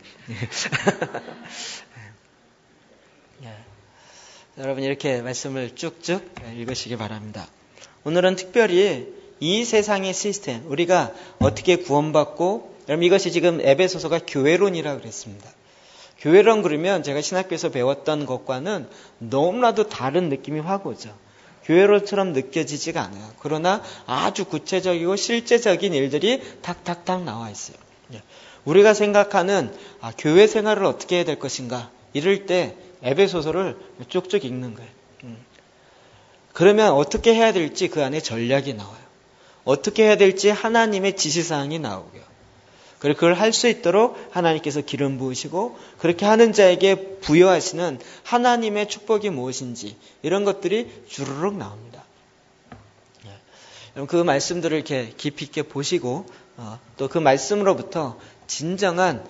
Speaker 2: 여러분 이렇게 말씀을 쭉쭉 읽으시기 바랍니다. 오늘은 특별히 이 세상의 시스템, 우리가 어떻게 구원받고, 여러분 이것이 지금 에베소서가 교회론이라고 그랬습니다. 교회론 그러면 제가 신학교에서 배웠던 것과는 너무나도 다른 느낌이 확 오죠. 교회론처럼 느껴지지가 않아요. 그러나 아주 구체적이고 실제적인 일들이 탁탁탁 나와 있어요. 우리가 생각하는 교회 생활을 어떻게 해야 될 것인가, 이럴 때 에베소서를 쭉쭉 읽는 거예요. 그러면 어떻게 해야 될지 그 안에 전략이 나와요. 어떻게 해야 될지 하나님의 지시사항이 나오고요. 그리고 그걸 할 수 있도록 하나님께서 기름 부으시고, 그렇게 하는 자에게 부여하시는 하나님의 축복이 무엇인지, 이런 것들이 주르륵 나옵니다. 그 말씀들을 이렇게 깊이 있게 보시고, 또 그 말씀으로부터 진정한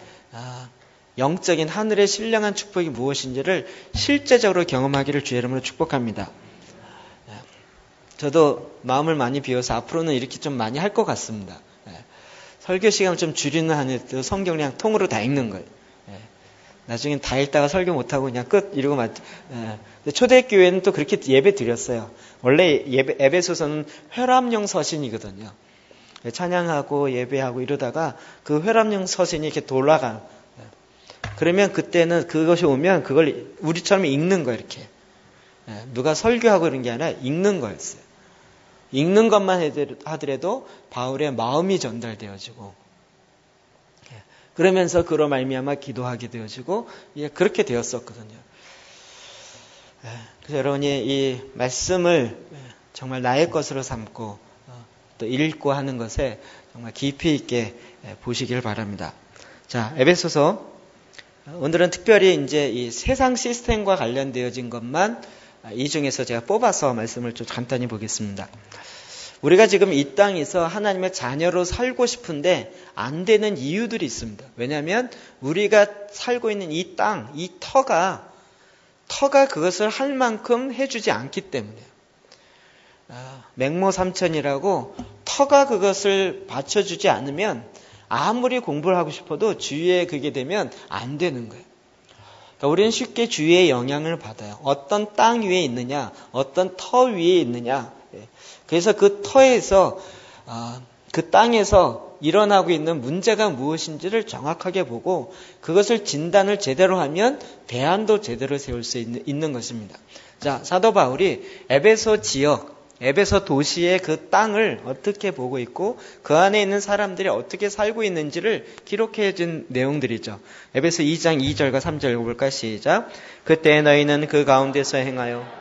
Speaker 2: 영적인 하늘의 신령한 축복이 무엇인지를 실제적으로 경험하기를 주의 이름으로 축복합니다. 저도 마음을 많이 비워서 앞으로는 이렇게 좀 많이 할 것 같습니다. 설교 시간을 좀 줄이는 한에도 성경을 그냥 통으로 다 읽는 거예요. 나중엔 다 읽다가 설교 못하고 그냥 끝 이러고 초대교회는 또 그렇게 예배 드렸어요. 원래 에베소서는 회람용 서신이거든요. 찬양하고 예배하고 이러다가 그 회람용 서신이 이렇게 돌아가요. 그러면 그때는 그것이 오면 그걸 우리처럼 읽는 거예요. 이렇게 누가 설교하고 이런 게 아니라 읽는 거였어요. 읽는 것만 하더라도 바울의 마음이 전달되어지고, 그러면서 그로 말미암아 기도하게 되어지고, 그렇게 되었었거든요. 그래서 여러분이 이 말씀을 정말 나의 것으로 삼고 또 읽고 하는 것에 정말 깊이 있게 보시길 바랍니다. 자, 에베소서 오늘은 특별히 이제 이 세상 시스템과 관련되어진 것만 이 중에서 제가 뽑아서 말씀을 좀 간단히 보겠습니다. 우리가 지금 이 땅에서 하나님의 자녀로 살고 싶은데 안 되는 이유들이 있습니다. 왜냐하면 우리가 살고 있는 이 땅, 이 터가 그것을 할 만큼 해주지 않기 때문에, 맹모삼천이라고 터가 그것을 받쳐주지 않으면 아무리 공부를 하고 싶어도 주위에 그게 되면 안 되는 거예요. 그러니까 우리는 쉽게 주위의 영향을 받아요. 어떤 땅 위에 있느냐, 어떤 터 위에 있느냐. 그래서 그 터에서, 그 땅에서 일어나고 있는 문제가 무엇인지를 정확하게 보고 그것을 진단을 제대로 하면 대안도 제대로 세울 수 있는 것입니다. 자, 사도 바울이 에베소 지역, 에베소 도시의 그 땅을 어떻게 보고 있고 그 안에 있는 사람들이 어떻게 살고 있는지를 기록해 준 내용들이죠. 에베소 2장 2절과 3절 읽어볼까? 시작. 그때 너희는 그 가운데서 행하여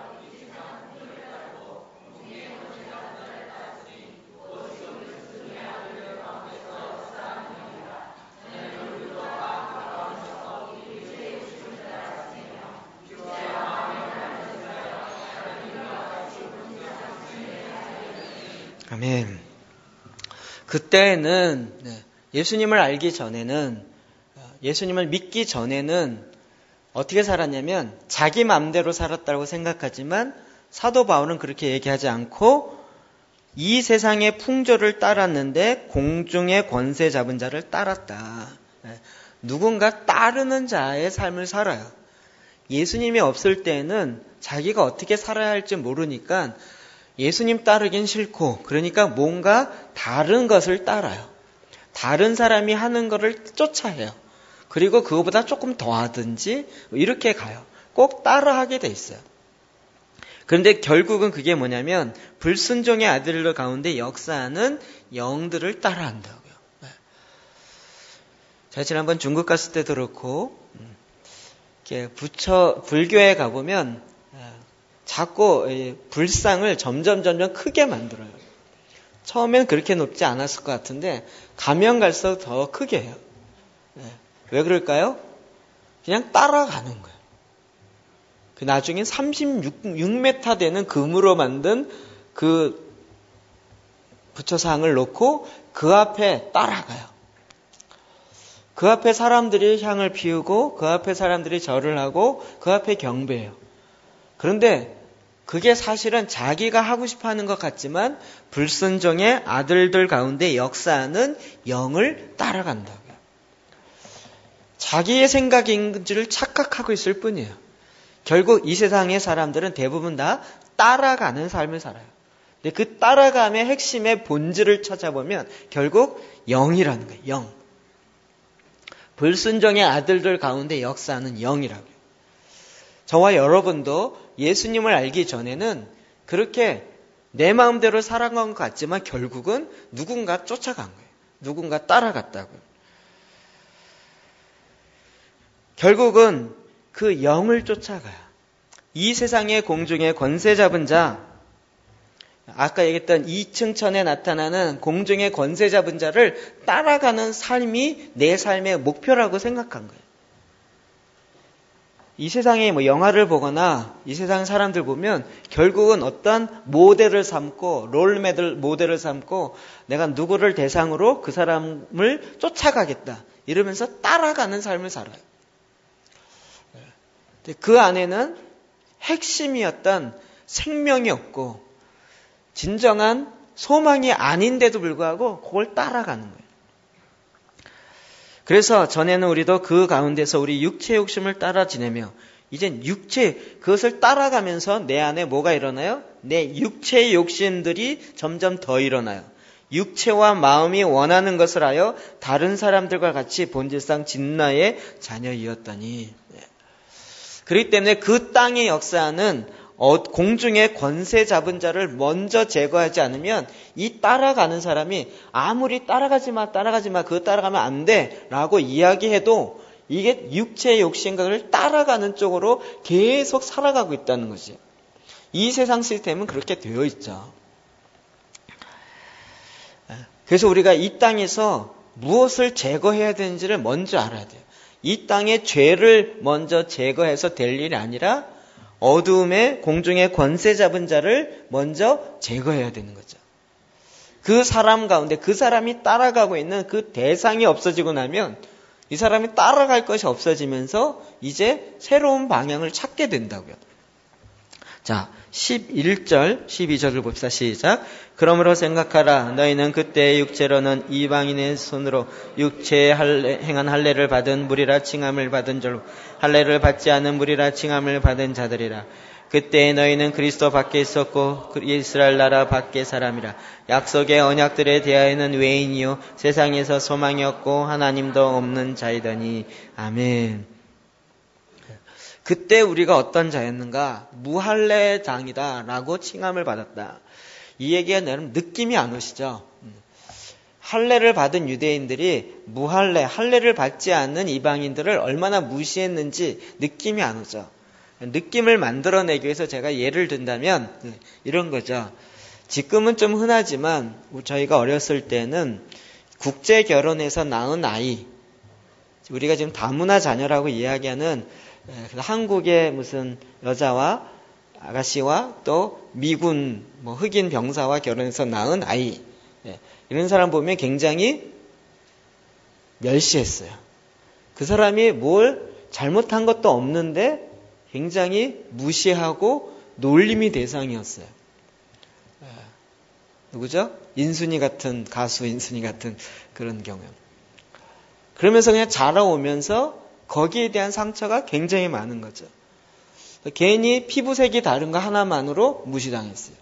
Speaker 2: 아멘. 그때는 예수님을 알기 전에는, 예수님을 믿기 전에는 어떻게 살았냐면 자기 마음대로 살았다고 생각하지만 사도 바울은 그렇게 얘기하지 않고 이 세상의 풍조를 따랐는데 공중의 권세 잡은 자를 따랐다. 누군가 따르는 자의 삶을 살아요. 예수님이 없을 때는 자기가 어떻게 살아야 할지 모르니까 예수님 따르긴 싫고, 그러니까 뭔가 다른 것을 따라요. 다른 사람이 하는 것을 쫓아해요. 그리고 그거보다 조금 더 하든지 이렇게 가요. 꼭 따라하게 돼 있어요. 그런데 결국은 그게 뭐냐면 불순종의 아들들 가운데 역사하는 영들을 따라한다고요. 제가 지난번 중국 갔을 때도 그렇고, 이렇게 불교에 가보면 자꾸 불상을 점점 크게 만들어요. 처음엔 그렇게 높지 않았을 것 같은데 가면 갈수록 더 크게 해요. 왜 그럴까요? 그냥 따라가는 거예요. 나중엔 36m 되는 금으로 만든 그 부처상을 놓고 그 앞에 따라가요. 그 앞에 사람들이 향을 피우고 그 앞에 사람들이 절을 하고 그 앞에 경배해요. 그런데 그게 사실은 자기가 하고 싶어 하는 것 같지만 불순종의 아들들 가운데 역사하는 영을 따라간다고요. 자기의 생각인 줄 착각하고 있을 뿐이에요. 결국 이 세상의 사람들은 대부분 다 따라가는 삶을 살아요. 근데 그 따라감의 핵심의 본질을 찾아보면 결국 영이라는 거예요. 영. 불순종의 아들들 가운데 역사하는 영이라고요. 저와 여러분도 예수님을 알기 전에는 그렇게 내 마음대로 살아간 것 같지만 결국은 누군가 쫓아간 거예요. 누군가 따라갔다고요. 결국은 그 영을 쫓아가요. 이 세상의 공중에 권세 잡은 자, 아까 얘기했던 2층 천에 나타나는 공중의 권세 잡은 자를 따라가는 삶이 내 삶의 목표라고 생각한 거예요. 이 세상에 영화를 보거나 이 세상 사람들 보면 결국은 어떤 모델을 삼고 모델을 삼고 내가 누구를 대상으로 그 사람을 쫓아가겠다 이러면서 따라가는 삶을 살아요. 그 안에는 핵심이었던 생명이 없고 진정한 소망이 아닌데도 불구하고 그걸 따라가는 거예요. 그래서 전에는 우리도 그 가운데서 우리 육체의 욕심을 따라 지내며 이젠 그것을 따라가면서 내 안에 뭐가 일어나요? 내 육체의 욕심들이 점점 더 일어나요. 육체와 마음이 원하는 것을 하여 다른 사람들과 같이 본질상 진나의 자녀이었다니. 그렇기 때문에 그 땅의 역사는 공중의 권세 잡은 자를 먼저 제거하지 않으면 이 따라가는 사람이 아무리 따라가지 마, 그거 따라가면 안 돼 라고 이야기해도 이게 육체의 욕심을 따라가는 쪽으로 계속 살아가고 있다는 거지. 이 세상 시스템은 그렇게 되어 있죠. 그래서 우리가 이 땅에서 무엇을 제거해야 되는지를 먼저 알아야 돼요. 이 땅의 죄를 먼저 제거해서 될 일이 아니라 어두움의 공중의 권세 잡은 자를 먼저 제거해야 되는 거죠. 그 사람 가운데 그 사람이 따라가고 있는 그 대상이 없어지고 나면 이 사람이 따라갈 것이 없어지면서 이제 새로운 방향을 찾게 된다고요. 자, 11절, 12절을 봅시다. 시작. 그러므로 생각하라. 너희는 그때 육체로는 이방인의 손으로 육체에 행한 할례를 받은 무리라 칭함을 받은 줄로 할례를 받지 않은 무리라 칭함을 받은 자들이라. 그때 너희는 그리스도 밖에 있었고 이스라엘 나라 밖의 사람이라. 약속의 언약들에 대하여는 외인이요 세상에서 소망이 없고 하나님도 없는 자이더니. 아멘. 그때 우리가 어떤 자였는가? 무할례장이다 라고 칭함을 받았다. 이 얘기가 여러분 느낌이 안 오시죠? 할례를 받은 유대인들이 할례를 받지 않는 이방인들을 얼마나 무시했는지 느낌이 안 오죠. 느낌을 만들어내기 위해서 제가 예를 든다면 이런 거죠. 지금은 좀 흔하지만 저희가 어렸을 때는 국제 결혼해서 낳은 아이, 우리가 지금 다문화 자녀라고 이야기하는 한국의 무슨 여자와 아가씨와 또 미군 흑인 병사와 결혼해서 낳은 아이, 이런 사람 보면 굉장히 멸시했어요. 그 사람이 뭘 잘못한 것도 없는데 굉장히 무시하고 놀림이 대상이었어요. 누구죠? 가수 인순이 같은 그런 경우. 그러면서 그냥 자라오면서 거기에 대한 상처가 굉장히 많은 거죠. 괜히 피부색이 다른 거 하나만으로 무시당했어요.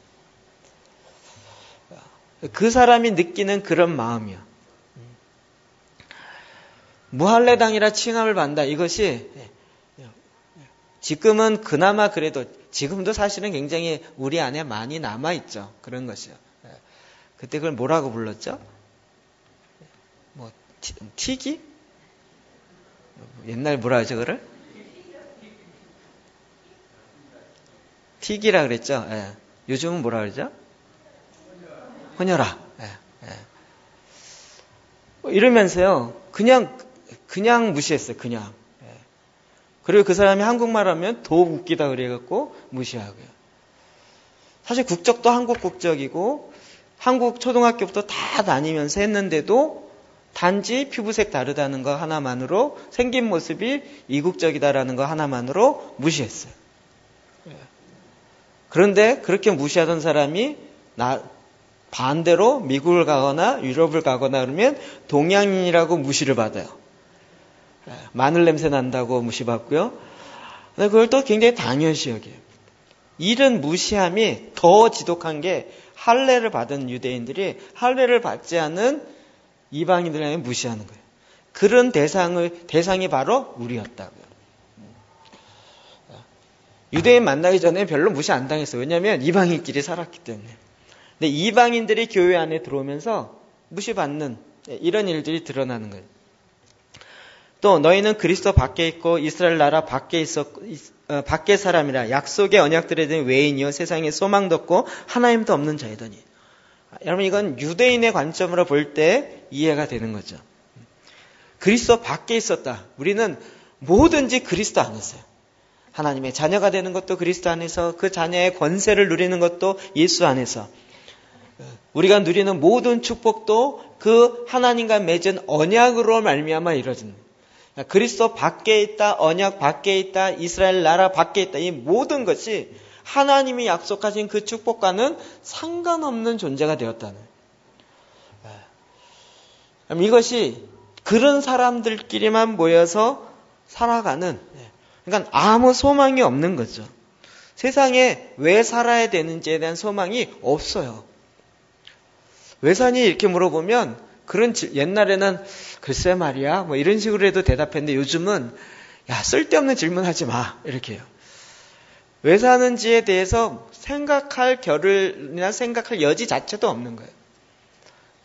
Speaker 2: 그 사람이 느끼는 그런 마음이야. 무할례당이라 칭함을 받는다. 이것이 지금은 그나마 그래도 지금도 사실은 굉장히 우리 안에 많이 남아있죠. 그런 것이요. 그때 그걸 뭐라고 불렀죠? 튀기? 옛날 뭐라 하죠, 그걸? 튀기라 그랬죠? 예. 요즘은 뭐라 그러죠? 혼혈아. 예. 이러면서요, 그냥 무시했어요, 그냥. 예. 그리고 그 사람이 한국말 하면 더 웃기다 그래갖고 무시하고요. 사실 국적도 한국 국적이고, 한국 초등학교부터 다 다니면서 했는데도 단지 피부색 다르다는 거 하나만으로, 생긴 모습이 이국적이다라는 거 하나만으로 무시했어요. 그런데 그렇게 무시하던 사람이 반대로 미국을 가거나 유럽을 가거나 그러면 동양인이라고 무시를 받아요. 마늘 냄새 난다고 무시받고요. 근데 그걸 또 굉장히 당연시 여겨요. 이런 무시함이 더 지독한 게 할례를 받은 유대인들이 할례를 받지 않은 이방인들을 향해 무시하는 거예요. 그런 대상이 바로 우리였다고요. 유대인 만나기 전에 별로 무시 안 당했어요. 왜냐하면 이방인끼리 살았기 때문에. 근데 이방인들이 교회 안에 들어오면서 무시받는 이런 일들이 드러나는 거예요. 또 너희는 그리스도 밖에 있고 이스라엘 나라 밖에 사람이라 약속의 언약들에 대한 외인이요 세상에 소망도 없고 하나님도 없는 자이더니. 여러분 이건 유대인의 관점으로 볼 때 이해가 되는 거죠. 그리스도 밖에 있었다. 우리는 뭐든지 그리스도 안에서요. 하나님의 자녀가 되는 것도 그리스도 안에서, 그 자녀의 권세를 누리는 것도 예수 안에서, 우리가 누리는 모든 축복도 그 하나님과 맺은 언약으로 말미암아 이루어진다. 그리스도 밖에 있다, 언약 밖에 있다, 이스라엘 나라 밖에 있다. 이 모든 것이 하나님이 약속하신 그 축복과는 상관없는 존재가 되었다는. 이것이 그런 사람들끼리만 모여서 살아가는, 그러니까 아무 소망이 없는 거죠. 세상에 왜 살아야 되는지에 대한 소망이 없어요. 왜 사니? 이렇게 물어보면 옛날에는 글쎄 말이야 뭐 이런 식으로 해도 대답했는데 요즘은 야 쓸데없는 질문하지 마 이렇게 해요. 왜 사는지에 대해서 생각할 겨를이나 생각할 여지 자체도 없는 거예요.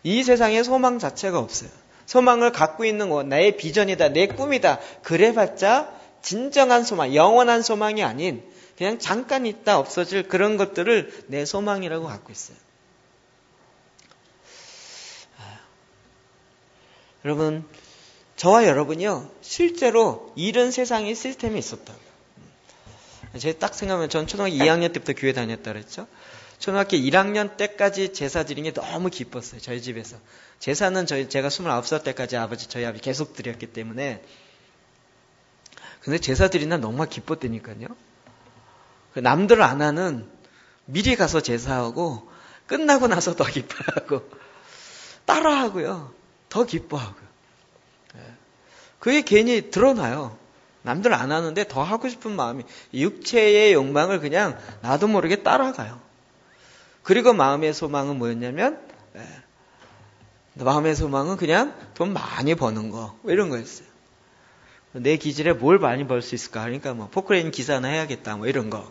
Speaker 2: 이 세상에 소망 자체가 없어요. 소망을 갖고 있는 거 나의 비전이다, 내 꿈이다 그래봤자 진정한 소망, 영원한 소망이 아닌 그냥 잠깐 있다 없어질 그런 것들을 내 소망이라고 갖고 있어요. 여러분, 저와 여러분이요, 실제로 이런 세상의 시스템이 있었다고요. 제가 딱 생각하면 전 초등학교 2학년 때부터 교회 다녔다 그랬죠. 초등학교 1학년 때까지 제사 드리는 게 너무 기뻤어요. 저희 집에서. 제사는 제가 29살 때까지 저희 아버지 계속 드렸기 때문에. 근데 제사 드리는 날 너무 기뻤다니까요. 남들 안 하는 미리 가서 제사하고 끝나고 나서 더 기뻐하고 따라하고요. 더 기뻐하고요. 그게 괜히 드러나요. 남들 안 하는데 더 하고 싶은 마음이 육체의 욕망을 그냥 나도 모르게 따라가요. 그리고 마음의 소망은 뭐였냐면 마음의 소망은 그냥 돈 많이 버는 거 이런 거였어요. 내 기질에 뭘 많이 벌 수 있을까? 그러니까 뭐 포크레인 기사나 해야겠다 뭐 이런 거.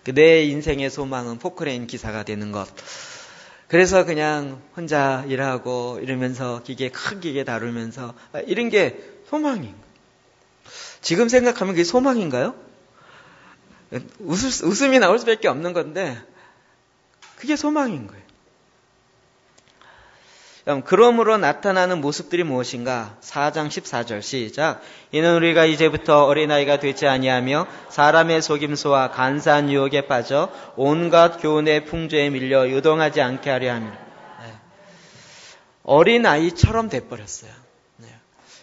Speaker 2: 내 인생의 소망은 포크레인 기사가 되는 것. 그래서 그냥 혼자 일하고 이러면서 큰 기계 다루면서 이런 게 소망인 거예요. 지금 생각하면 그게 소망인가요? 웃음이 나올 수밖에 없는 건데 그게 소망인 거예요. 그러므로 나타나는 모습들이 무엇인가? 4장 14절 시작. 이는 우리가 이제부터 어린아이가 되지 아니하며 사람의 속임수와 간사한 유혹에 빠져 온갖 교훈의 풍조에 밀려 요동하지 않게 하려 함이라. 어린아이처럼 돼버렸어요.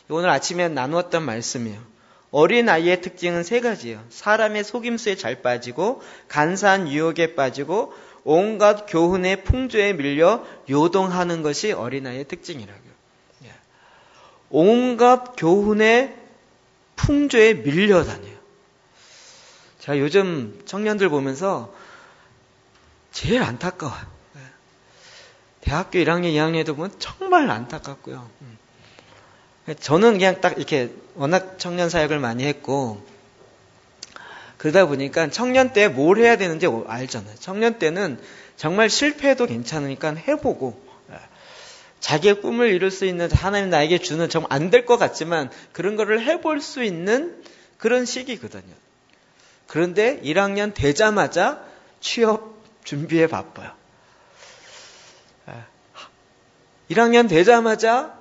Speaker 2: 오늘 아침에 나누었던 말씀이에요. 어린아이의 특징은 세 가지예요. 사람의 속임수에 잘 빠지고 간사한 유혹에 빠지고 온갖 교훈의 풍조에 밀려 요동하는 것이 어린아이의 특징이라고요. 온갖 교훈의 풍조에 밀려 다녀요. 제가 요즘 청년들 보면서 제일 안타까워요. 대학교 1학년, 2학년에도 보면 정말 안타깝고요. 저는 그냥 딱 이렇게 워낙 청년 사역을 많이 했고 그러다 보니까 청년 때 뭘 해야 되는지 알잖아요. 청년 때는 정말 실패해도 괜찮으니까 해보고 자기의 꿈을 이룰 수 있는 하나님 나에게 주는 정말 안 될 것 같지만 그런 거를 해볼 수 있는 그런 시기거든요. 그런데 1학년 되자마자 취업 준비에 바빠요. 1학년 되자마자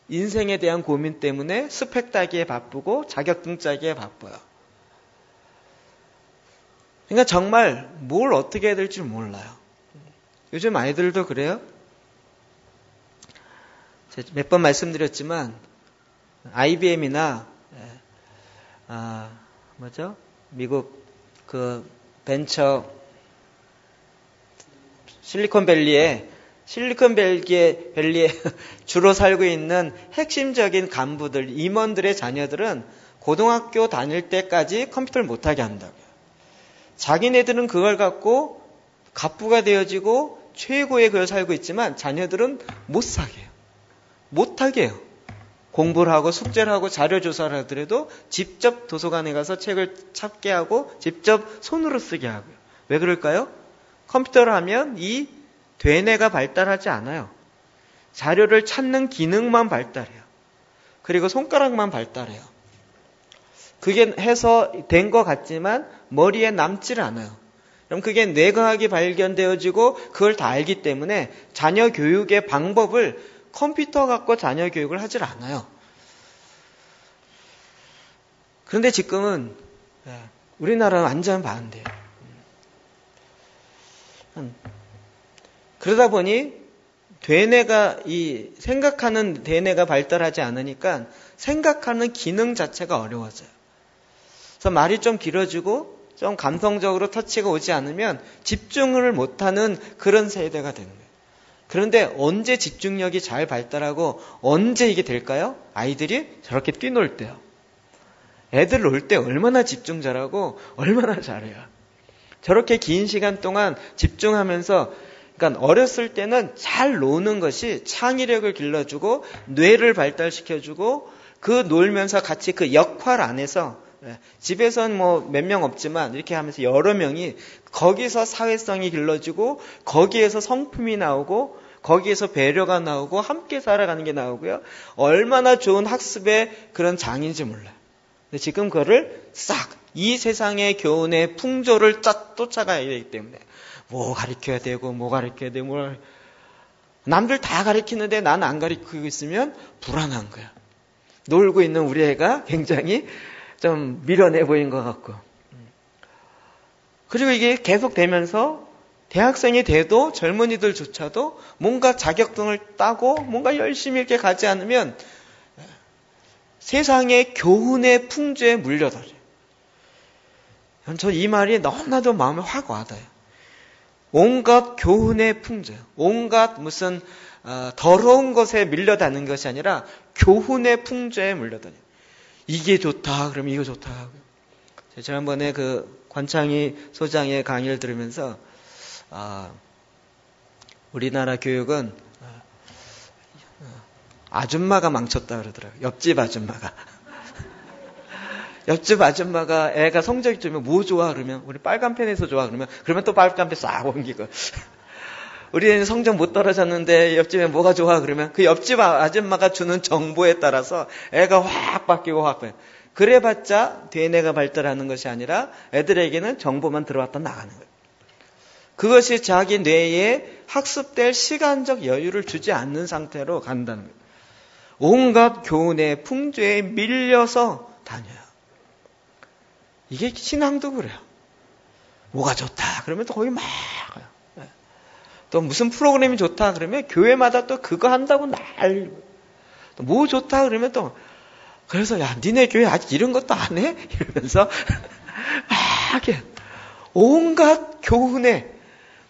Speaker 2: 인생에 대한 고민 때문에 스펙 따기에 바쁘고 자격증 따기에 바빠요. 그러니까 정말 뭘 어떻게 해야 될지 몰라요. 요즘 아이들도 그래요. 몇 번 말씀드렸지만 IBM이나 미국 그 벤처 실리콘밸리에 주로 살고 있는 핵심적인 간부들, 임원들의 자녀들은 고등학교 다닐 때까지 컴퓨터를 못하게 한다고요. 자기네들은 그걸 갖고 갑부가 되어지고 최고의 그걸 살고 있지만 자녀들은 못하게 해요. 공부를 하고 숙제를 하고 자료 조사를 하더라도 직접 도서관에 가서 책을 찾게 하고 직접 손으로 쓰게 하고요. 왜 그럴까요? 컴퓨터를 하면 이 되뇌가 발달하지 않아요. 자료를 찾는 기능만 발달해요. 그리고 손가락만 발달해요. 그게 해서 된 것 같지만 머리에 남지를 않아요. 그럼 그게 뇌과학이 발견되어지고 그걸 다 알기 때문에 자녀 교육의 방법을 컴퓨터 갖고 자녀 교육을 하질 않아요. 그런데 지금은 우리나라는 완전 반대예요. 그러다 보니 생각하는 되뇌가 발달하지 않으니까 생각하는 기능 자체가 어려워져요. 그래서 말이 좀 길어지고 좀 감성적으로 터치가 오지 않으면 집중을 못하는 그런 세대가 되는 거예요. 그런데 언제 집중력이 잘 발달하고 언제 이게 될까요? 아이들이 저렇게 뛰놀 때요. 애들 놀 때 얼마나 집중 잘하고 얼마나 잘해요. 저렇게 긴 시간 동안 집중하면서, 그러니까 어렸을 때는 잘 노는 것이 창의력을 길러주고 뇌를 발달시켜주고 그 놀면서 같이 그 역할 안에서 집에서는 뭐 몇 명 없지만 이렇게 하면서 여러 명이 거기서 사회성이 길러지고 거기에서 성품이 나오고 거기에서 배려가 나오고 함께 살아가는 게 나오고요. 얼마나 좋은 학습의 그런 장인지 몰라요. 근데 지금 그거를 이 세상의 교훈의 풍조를 쫓아가야 되기 때문에 뭐 가르쳐야 되고 남들 다 가르치는데 난 안 가르치고 있으면 불안한 거야. 놀고 있는 우리 애가 굉장히 좀 미련해 보인 것 같고. 그리고 이게 계속 되면서 대학생이 돼도 젊은이들조차도 뭔가 자격증을 따고 뭔가 열심히 이렇게 가지 않으면 세상의 교훈의 풍조에 물려들어요. 저 이 말이 너무나도 마음에 확 와닿아요. 온갖 교훈의 풍조요. 온갖 무슨 더러운 것에 밀려다는 것이 아니라 교훈의 풍조에 물려다녀요. 이게 좋다 그러면 이거 좋다 하고요. 지난번에 그 관창희 소장의 강의를 들으면서 우리나라 교육은 아줌마가 망쳤다 그러더라고요. 옆집 아줌마가. 옆집 아줌마가 애가 성적이 좋으면 뭐 좋아 그러면 우리 빨간 펜에서 좋아 그러면 또 빨간 펜 싹 옮기고 우리 애는 성적 못 떨어졌는데 옆집에 뭐가 좋아 그러면 그 옆집 아줌마가 주는 정보에 따라서 애가 확 바뀌고 확 바뀌고 그래봤자 되뇌가 발달하는 것이 아니라 애들에게는 정보만 들어왔다 나가는 거예요. 그것이 자기 뇌에 학습될 시간적 여유를 주지 않는 상태로 간다는 거예요. 온갖 교훈의 풍조에 밀려서 다녀요. 이게 신앙도 그래요. 뭐가 좋다 그러면 또 거기 막 가요. 또 무슨 프로그램이 좋다 그러면 교회마다 또 그거 한다고 난리고 또 뭐 좋다 그러면 또 그래서 야 니네 교회 아직 이런 것도 안 해? 이러면서 막 온갖 교훈에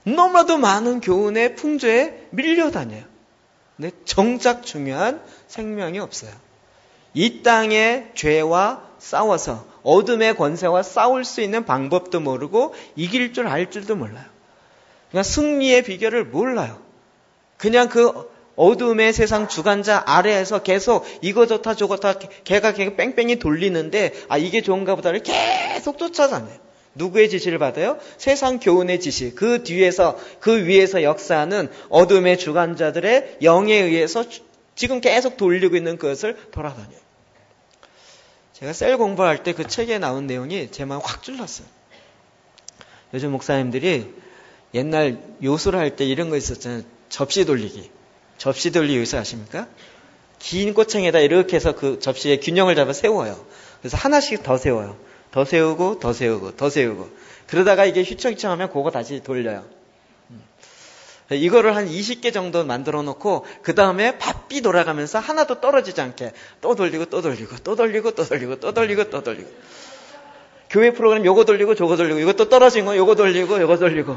Speaker 2: 너무나도 많은 교훈의 풍조에 밀려다녀요. 근데 정작 중요한 생명이 없어요. 이 땅의 죄와 싸워서 어둠의 권세와 싸울 수 있는 방법도 모르고 이길 줄 알 줄도 몰라요. 그냥 승리의 비결을 몰라요. 그냥 그 어둠의 세상 주관자 아래에서 계속 이거 좋다 저거 좋다 걔가 뺑뺑이 돌리는데 이게 좋은가 보다를 계속 쫓아다녀요. 누구의 지시를 받아요? 세상 교훈의 지시. 그 뒤에서 그 위에서 역사하는 어둠의 주관자들의 영에 의해서 지금 계속 돌리고 있는 그것을 돌아다녀요. 제가 셀 공부할 때 그 책에 나온 내용이 제 마음 확 찔렀어요. 요즘 목사님들이 옛날 요술 할 때 이런 거 있었잖아요. 접시 돌리기. 접시 돌리기 요술 아십니까? 긴 꼬챙에다 이렇게 해서 그 접시에 균형을 잡아 세워요. 그래서 하나씩 더 세워요. 더 세우고 더 세우고 더 세우고 그러다가 이게 휘청휘청하면 그거 다시 돌려요. 이거를 한 20개 정도 만들어 놓고 그 다음에 바삐 돌아가면서 하나도 떨어지지 않게 또 돌리고 또 돌리고 또 돌리고 또 돌리고 또 돌리고 또 돌리고 교회 프로그램 요거 돌리고 저거 돌리고 이것도 떨어진 거 요거 돌리고 요거 돌리고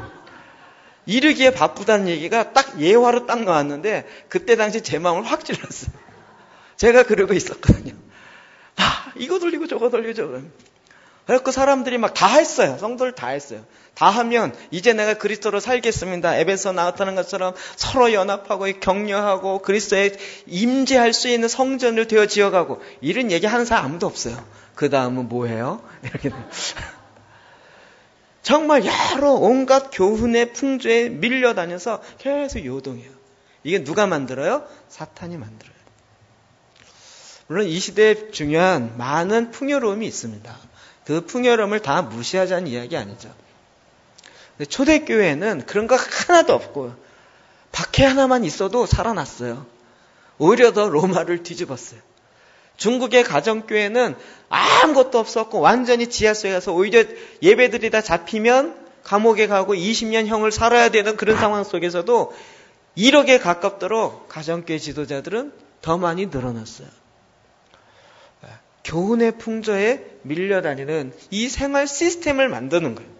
Speaker 2: 이르기에 바쁘다는 얘기가 딱 예화로 딱 나왔는데 그때 당시 제 마음을 확 찔렀어요. 제가 그러고 있었거든요. 이거 돌리고 저거 돌리고 저거. 그래서 사람들이 막 다 했어요. 성도를 다 했어요. 다 하면 이제 내가 그리스도로 살겠습니다. 에베소 나왔다는 것처럼 서로 연합하고 격려하고 그리스도에 임재할 수 있는 성전을 되어 지어가고 이런 얘기 하는 사람 아무도 없어요. 그 다음은 뭐해요? 이렇게 정말 여러 온갖 교훈의 풍조에 밀려다녀서 계속 요동해요. 이게 누가 만들어요? 사탄이 만들어요. 물론 이 시대에 중요한 많은 풍요로움이 있습니다. 그 풍요로움을 다 무시하자는 이야기 아니죠. 근데 초대교회는 그런 거 하나도 없고 박해 하나만 있어도 살아났어요. 오히려 더 로마를 뒤집었어요. 중국의 가정교회는 아무것도 없었고 완전히 지하수에 가서 오히려 예배드리다 잡히면 감옥에 가고 20년 형을 살아야 되는 그런 상황 속에서도 1억에 가깝도록 가정교회 지도자들은 더 많이 늘어났어요. 교훈의 풍조에 밀려다니는 이 생활 시스템을 만드는 거예요.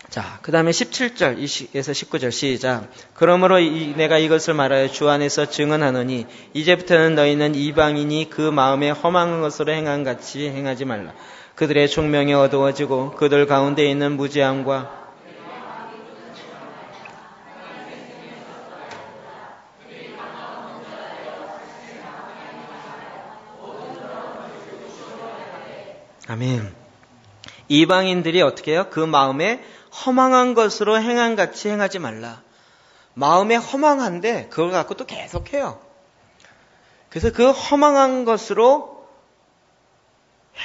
Speaker 2: 자, 그 다음에 17절에서 19절 시작. 그러므로 내가 이것을 말하여 주 안에서 증언하노니 이제부터는 너희는 이방인이 그 마음에 험한 것으로 행한 같이 행하지 말라. 그들의 총명이 어두워지고 그들 가운데 있는 무지함과 아멘. 이방인들이 어떻게 해요? 그 마음에 허망한 것으로 행한 같이 행하지 말라. 마음에 허망한데 그걸 갖고 또 계속해요. 그래서 그 허망한 것으로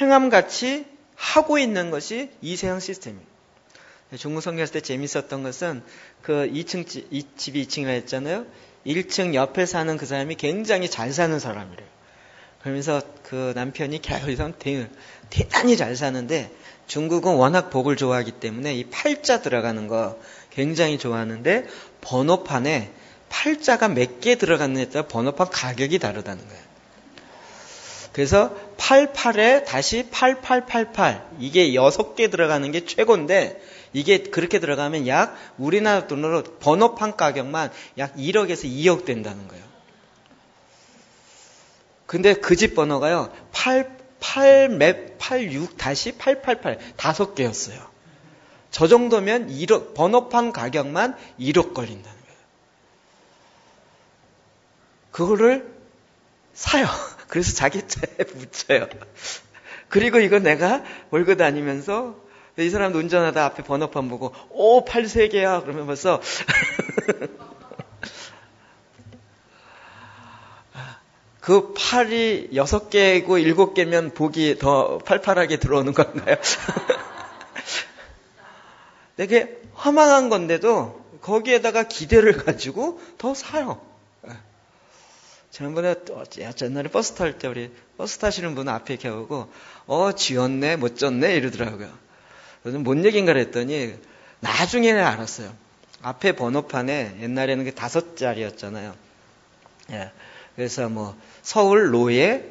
Speaker 2: 행함같이 하고 있는 것이 이 세상 시스템이에요. 중국 성경했을 때 재밌었던 것은 그 2층 집이 2층이라 했잖아요. 1층 옆에 사는 그 사람이 굉장히 잘 사는 사람이래요. 그러면서 그 남편이 계속 대단히 잘 사는데 중국은 워낙 복을 좋아하기 때문에 이 팔자 들어가는 거 굉장히 좋아하는데 번호판에 팔자가 몇 개 들어갔느냐에 따라 번호판 가격이 다르다는 거예요. 그래서 88에 다시 8888 이게 6개 들어가는 게 최고인데 이게 그렇게 들어가면 약 우리나라 돈으로 번호판 가격만 약 1억에서 2억 된다는 거예요. 근데 그 집 번호가요 86 다시 888 5개였어요. 저 정도면 1억 번호판 가격만 1억 걸린다는 거예요. 그거를 사요. 그래서 자기 차에 붙여요. 그리고 이거 내가 몰고 다니면서 이 사람도 운전하다 앞에 번호판 보고 83개야 그러면 벌써 그 팔이 6개고 7개면 복이 더 팔팔하게 들어오는 건가요? 되게 허망한 건데도 거기에다가 기대를 가지고 더 사요. 지난번에 옛날에 버스 탈 때 우리 버스 타시는 분 앞에 이렇게 오고 쥐었네 못 졌네 이러더라고요. 그래서 뭔 얘기인가 그랬더니 나중에 알았어요. 앞에 번호판에 옛날에는 게 5자리였잖아요. 예. 그래서 서울 로에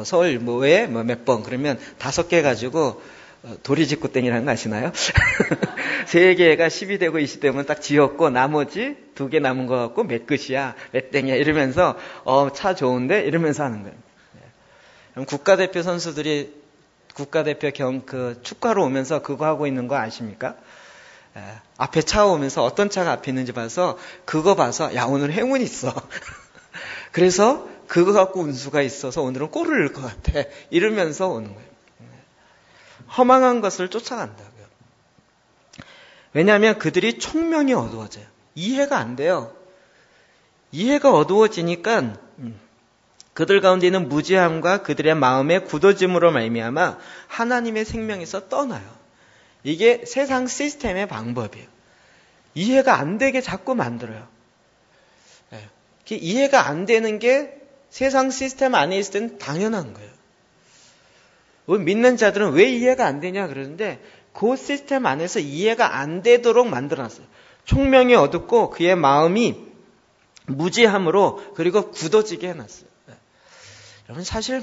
Speaker 2: 서울 뭐에 몇 번 그러면 5개 가지고 도리지구땡이라는 거 아시나요? 3개가 10이 되고 20이 되면 딱 지었고 나머지 2개 남은 거 갖고 몇 끝이야 몇 땡이야 이러면서 차 좋은데 이러면서 하는 거예요. 그럼 국가대표 선수들이 국가대표 축구하러 오면서 그거 하고 있는 거 아십니까? 앞에 차 오면서 어떤 차가 앞에 있는지 봐서 그거 봐서 야 오늘 행운 있어. 그래서 그거 갖고 운수가 있어서 오늘은 골을 넣을 것 같아. 이러면서 오는 거예요. 허망한 것을 쫓아간다고요. 왜냐하면 그들이 총명이 어두워져요. 이해가 안 돼요. 이해가 어두워지니까 그들 가운데 있는 무지함과 그들의 마음의 굳어짐으로 말미암아 하나님의 생명에서 떠나요. 이게 세상 시스템의 방법이에요. 이해가 안 되게 자꾸 만들어요. 이해가 안 되는 게 세상 시스템 안에 있을 때는 당연한 거예요. 믿는 자들은 왜 이해가 안 되냐 그러는데 그 시스템 안에서 이해가 안 되도록 만들어놨어요. 총명이 어둡고 그의 마음이 무지함으로 그리고 굳어지게 해놨어요. 여러분 사실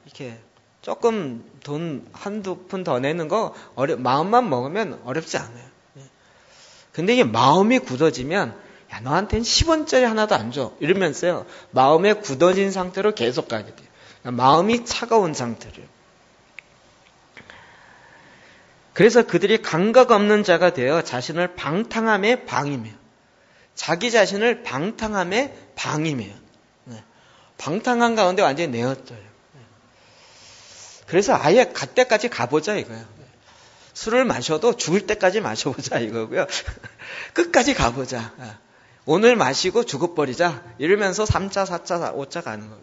Speaker 2: 이렇게 조금 돈 한두 푼 더 내는 거 마음만 먹으면 어렵지 않아요. 근데 이게 마음이 굳어지면 야 너한테는 10원짜리 하나도 안 줘 이러면서요. 마음에 굳어진 상태로 계속 가게 돼요. 그러니까 마음이 차가운 상태로요. 그래서 그들이 감각 없는 자가 되어 자신을 방탕함에 방임해요. 자기 자신을 방탕함에 방임해요. 방탕한 가운데 완전히 내어둬요. 그래서 아예 갈 때까지 가보자 이거예요. 술을 마셔도 죽을 때까지 마셔보자 이거고요. 끝까지 가보자. 오늘 마시고 죽어버리자. 이러면서 3차, 4차, 5차 가는 거예요.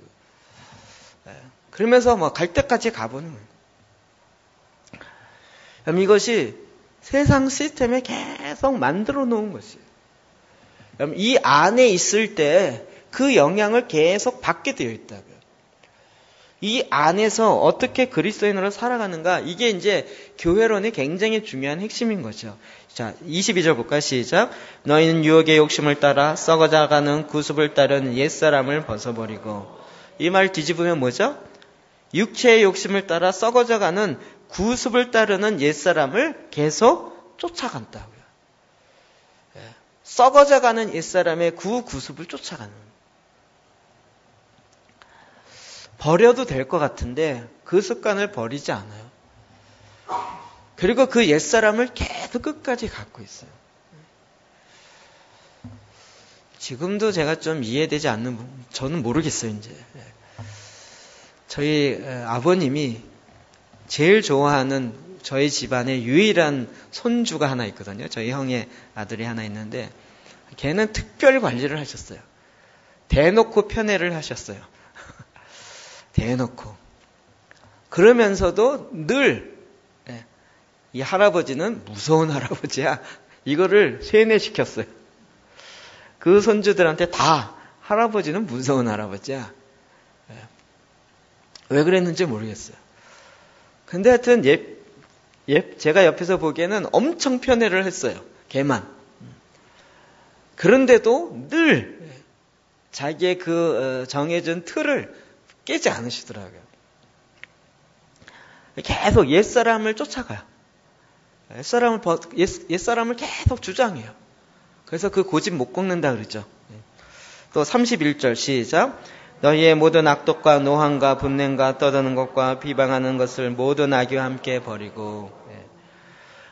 Speaker 2: 그러면서 갈 때까지 가보는 거예요. 그럼 이것이 세상 시스템에 계속 만들어 놓은 것이에요. 그럼 이 안에 있을 때 그 영향을 계속 받게 되어 있다고요. 이 안에서 어떻게 그리스도인으로 살아가는가, 이게 이제 교회론의 굉장히 중요한 핵심인 거죠. 자, 22절 볼까요? 시작. 너희는 유혹의 욕심을 따라 썩어져가는 구습을 따른 옛사람을 벗어버리고. 이 말 뒤집으면 뭐죠? 육체의 욕심을 따라 썩어져가는 구습을 따르는 옛사람을 계속 쫓아간다고요. 썩어져가는 옛사람의 구습을 쫓아가는. 버려도 될 것 같은데 그 습관을 버리지 않아요. 그리고 그 옛사람을 계속 끝까지 갖고 있어요. 지금도 제가 좀 이해되지 않는 부분, 저는 모르겠어요, 이제. 저희 아버님이 제일 좋아하는 저희 집안의 유일한 손주가 하나 있거든요. 저희 형의 아들이 하나 있는데 걔는 특별 관리를 하셨어요. 대놓고 편애를 하셨어요. 대놓고. 그러면서도 늘 이 할아버지는 무서운 할아버지야. 이거를 세뇌시켰어요. 그 손주들한테 다 할아버지는 무서운 할아버지야. 왜 그랬는지 모르겠어요. 근데 하여튼 제가 옆에서 보기에는 엄청 편애를 했어요. 걔만. 그런데도 늘 자기의 그 정해진 틀을 깨지 않으시더라고요. 계속 옛사람을 쫓아가요. 옛사람을 계속 주장해요. 그래서 그 고집 못 꺾는다 그러죠. 또 31절 시작. 너희의 모든 악독과 노함과 분냄과 떠드는 것과 비방하는 것을 모든 악의와 함께 버리고.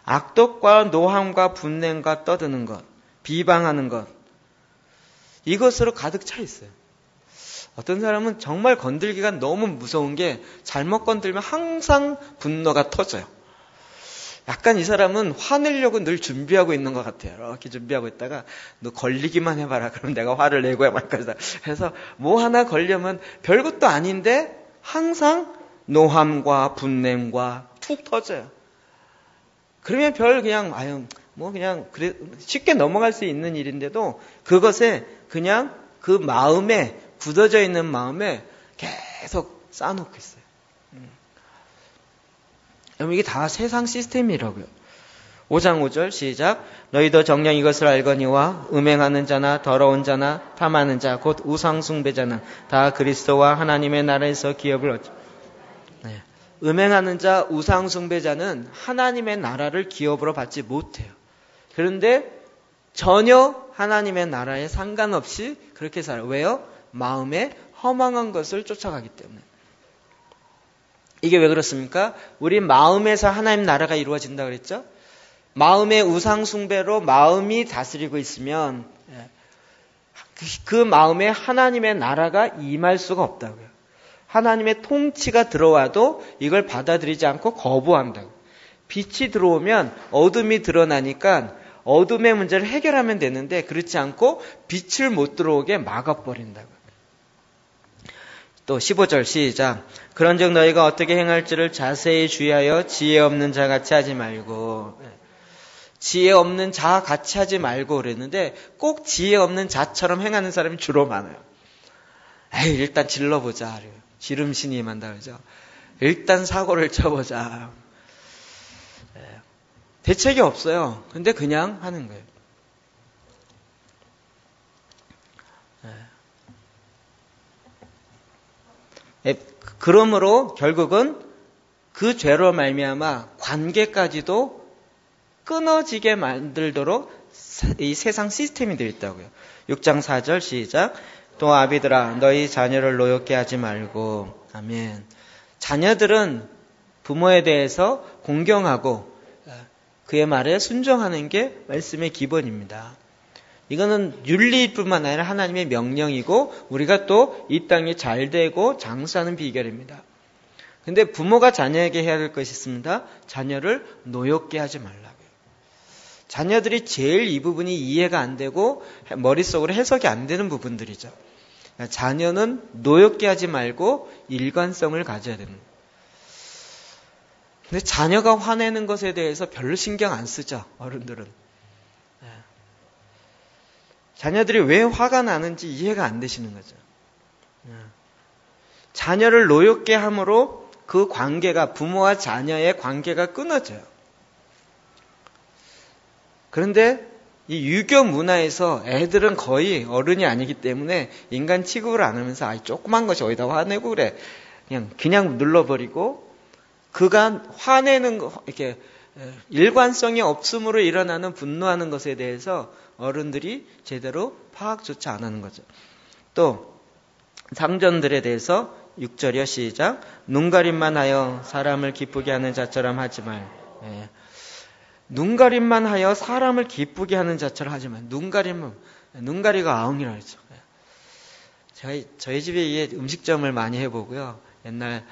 Speaker 2: 악독과 노함과 분냄과 떠드는 것, 비방하는 것, 이것으로 가득 차 있어요. 어떤 사람은 정말 건들기가 너무 무서운 게 잘못 건들면 항상 분노가 터져요. 약간 이 사람은 화내려고 늘 준비하고 있는 것 같아요. 이렇게 준비하고 있다가 너 걸리기만 해봐라. 그럼 내가 화를 내고야 말 거다. 그래서 뭐 하나 걸려면 별것도 아닌데 항상 노함과 분냄과 툭 터져요. 그러면 그냥 그래 쉽게 넘어갈 수 있는 일인데도 그것에 그냥 그 마음에 굳어져 있는 마음에 계속 쌓아놓고 있어요. 여러분 이게 다 세상 시스템이라고요. 5장 5절 시작. 너희도 정녕 이것을 알거니와 음행하는 자나 더러운 자나 탐하는 자 곧 우상숭배자는 다 그리스도와 하나님의 나라에서 기업을 얻지. 음행하는 자, 우상숭배자는 하나님의 나라를 기업으로 받지 못해요. 그런데 전혀 하나님의 나라에 상관없이 그렇게 살아요. 왜요? 마음에 허망한 것을 쫓아가기 때문에. 이게 왜 그렇습니까? 우리 마음에서 하나님 나라가 이루어진다 그랬죠? 마음의 우상숭배로 마음이 다스리고 있으면 그 마음에 하나님의 나라가 임할 수가 없다고요. 하나님의 통치가 들어와도 이걸 받아들이지 않고 거부한다고. 빛이 들어오면 어둠이 드러나니까 어둠의 문제를 해결하면 되는데 그렇지 않고 빛을 못 들어오게 막아버린다고. 또 15절 시작. 그런즉 너희가 어떻게 행할지를 자세히 주의하여 지혜 없는 자 같이 하지 말고. 지혜 없는 자 같이 하지 말고 그랬는데 꼭 지혜 없는 자처럼 행하는 사람이 주로 많아요. 에이, 일단 질러보자. 지름신이 만다 그러죠. 일단 사고를 쳐보자. 대책이 없어요. 근데 그냥 하는 거예요. 그러므로 결국은 그 죄로 말미암아 관계까지도 끊어지게 만들도록 이 세상 시스템이 되어 있다고요. 6장 4절 시작. 또 아비들아 너희 자녀를 노엽게 하지 말고. 아멘. 자녀들은 부모에 대해서 공경하고 그의 말에 순종하는 게 말씀의 기본입니다. 이거는 윤리뿐만 아니라 하나님의 명령이고 우리가 또 이 땅이 잘 되고 장수하는 비결입니다. 근데 부모가 자녀에게 해야 할 것이 있습니다. 자녀를 노엽게 하지 말라고요. 자녀들이 제일 이 부분이 이해가 안 되고 머릿속으로 해석이 안 되는 부분들이죠. 자녀는 노엽게 하지 말고 일관성을 가져야 됩니다. 근데 자녀가 화내는 것에 대해서 별로 신경 안 쓰죠. 어른들은. 자녀들이 왜 화가 나는지 이해가 안 되시는 거죠. 자녀를 노엽게 함으로 그 관계가 부모와 자녀의 관계가 끊어져요. 그런데 이 유교 문화에서 애들은 거의 어른이 아니기 때문에 인간 취급을 안 하면서 아이 조그만 것이 어디다 화내고 그래. 그냥 눌러버리고 그간 화내는 거 이렇게 일관성이 없음으로 일어나는 분노하는 것에 대해서 어른들이 제대로 파악조차 안 하는 거죠. 또 상전들에 대해서 6절이요 시작. 눈가림만 하여 사람을 기쁘게 하는 자처럼 하지 말. 눈가림만 하여 사람을 기쁘게 하는 자처럼 하지 말. 눈가리가 아웅이라고 했죠. 저희 집에 이 음식점을 많이 해보고요. 옛날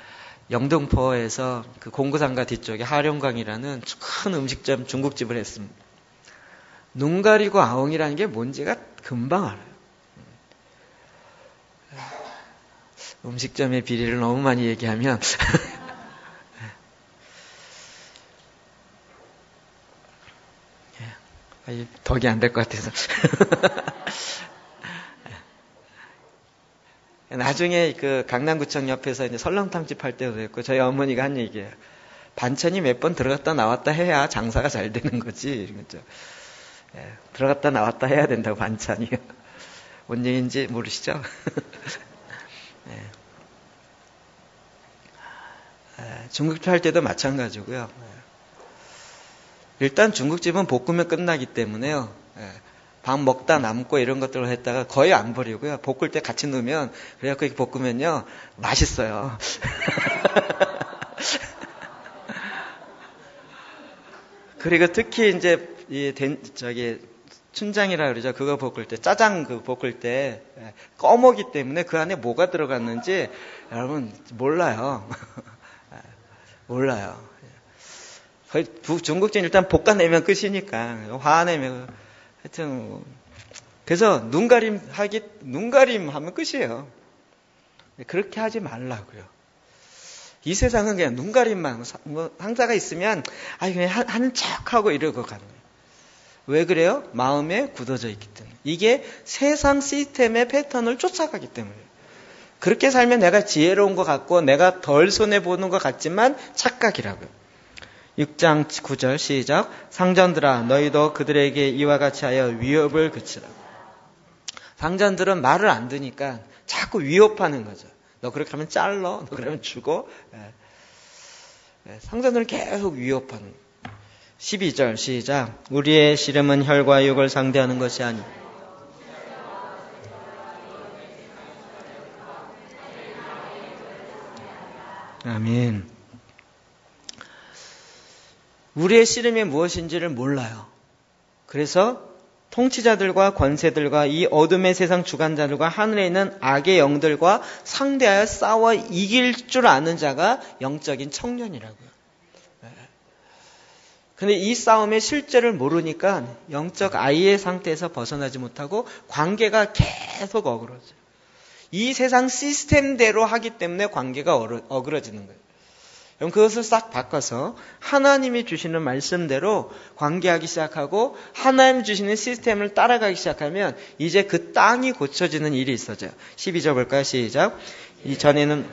Speaker 2: 영등포에서 그 공구상가 뒤쪽에 하룡강이라는 큰 음식점 중국집을 했습니다. 눈 가리고 아웅이라는 게 뭔지가 금방 알아요. 음식점의 비리를 너무 많이 얘기하면 덕이 안 될 것 같아서 나중에 그 강남구청 옆에서 이제 설렁탕집 할 때도 됐고 저희 어머니가 한 얘기예요. 반찬이 몇 번 들어갔다 나왔다 해야 장사가 잘 되는 거지. 그렇죠? 들어갔다 나왔다 해야 된다고 반찬이요. 뭔 얘기인지 모르시죠? 중국집 할 때도 마찬가지고요. 일단 중국집은 볶으면 끝나기 때문에요. 밥 먹다 남고 이런 것들을 했다가 거의 안 버리고요. 볶을 때 같이 넣으면 그래갖고 이렇게 볶으면요 맛있어요. 그리고 특히 이제 춘장이라 그러죠. 그거 볶을 때 짜장 그 볶을 때 꺼먹기 때문에 그 안에 뭐가 들어갔는지 여러분 몰라요. 몰라요. 거의 중국집 일단 볶아내면 끝이니까 화내면 하여튼 그래서 눈가림 하면 끝이에요. 그렇게 하지 말라고요. 이 세상은 그냥 눈가림만 뭐 상사가 있으면 그냥 하는 척하고 이러고 가는 거예요. 왜 그래요? 마음에 굳어져 있기 때문에. 이게 세상 시스템의 패턴을 쫓아가기 때문이에요. 그렇게 살면 내가 지혜로운 것 같고 내가 덜 손해보는 것 같지만 착각이라고요. 6장 9절 시작. 상전들아 너희도 그들에게 이와 같이 하여 위협을 그치라. 상전들은 말을 안 듣니까 자꾸 위협하는 거죠. 너 그렇게 하면 잘러. 너 그러면 죽어. 상전들은 계속 위협하는 거예요. 12절 시작. 우리의 씨름은 혈과 육을 상대하는 것이 아니. 아멘. 우리의 씨름이 무엇인지를 몰라요. 그래서 통치자들과 권세들과 이 어둠의 세상 주관자들과 하늘에 있는 악의 영들과 상대하여 싸워 이길 줄 아는 자가 영적인 청년이라고요. 근데 이 싸움의 실제를 모르니까 영적 아이의 상태에서 벗어나지 못하고 관계가 계속 어그러져요. 이 세상 시스템대로 하기 때문에 관계가 어그러지는 거예요. 그럼 그것을 싹 바꿔서 하나님이 주시는 말씀대로 관계하기 시작하고 하나님 주시는 시스템을 따라가기 시작하면 이제 그 땅이 고쳐지는 일이 있어져요. 12절 볼까요? 시작. 이전에는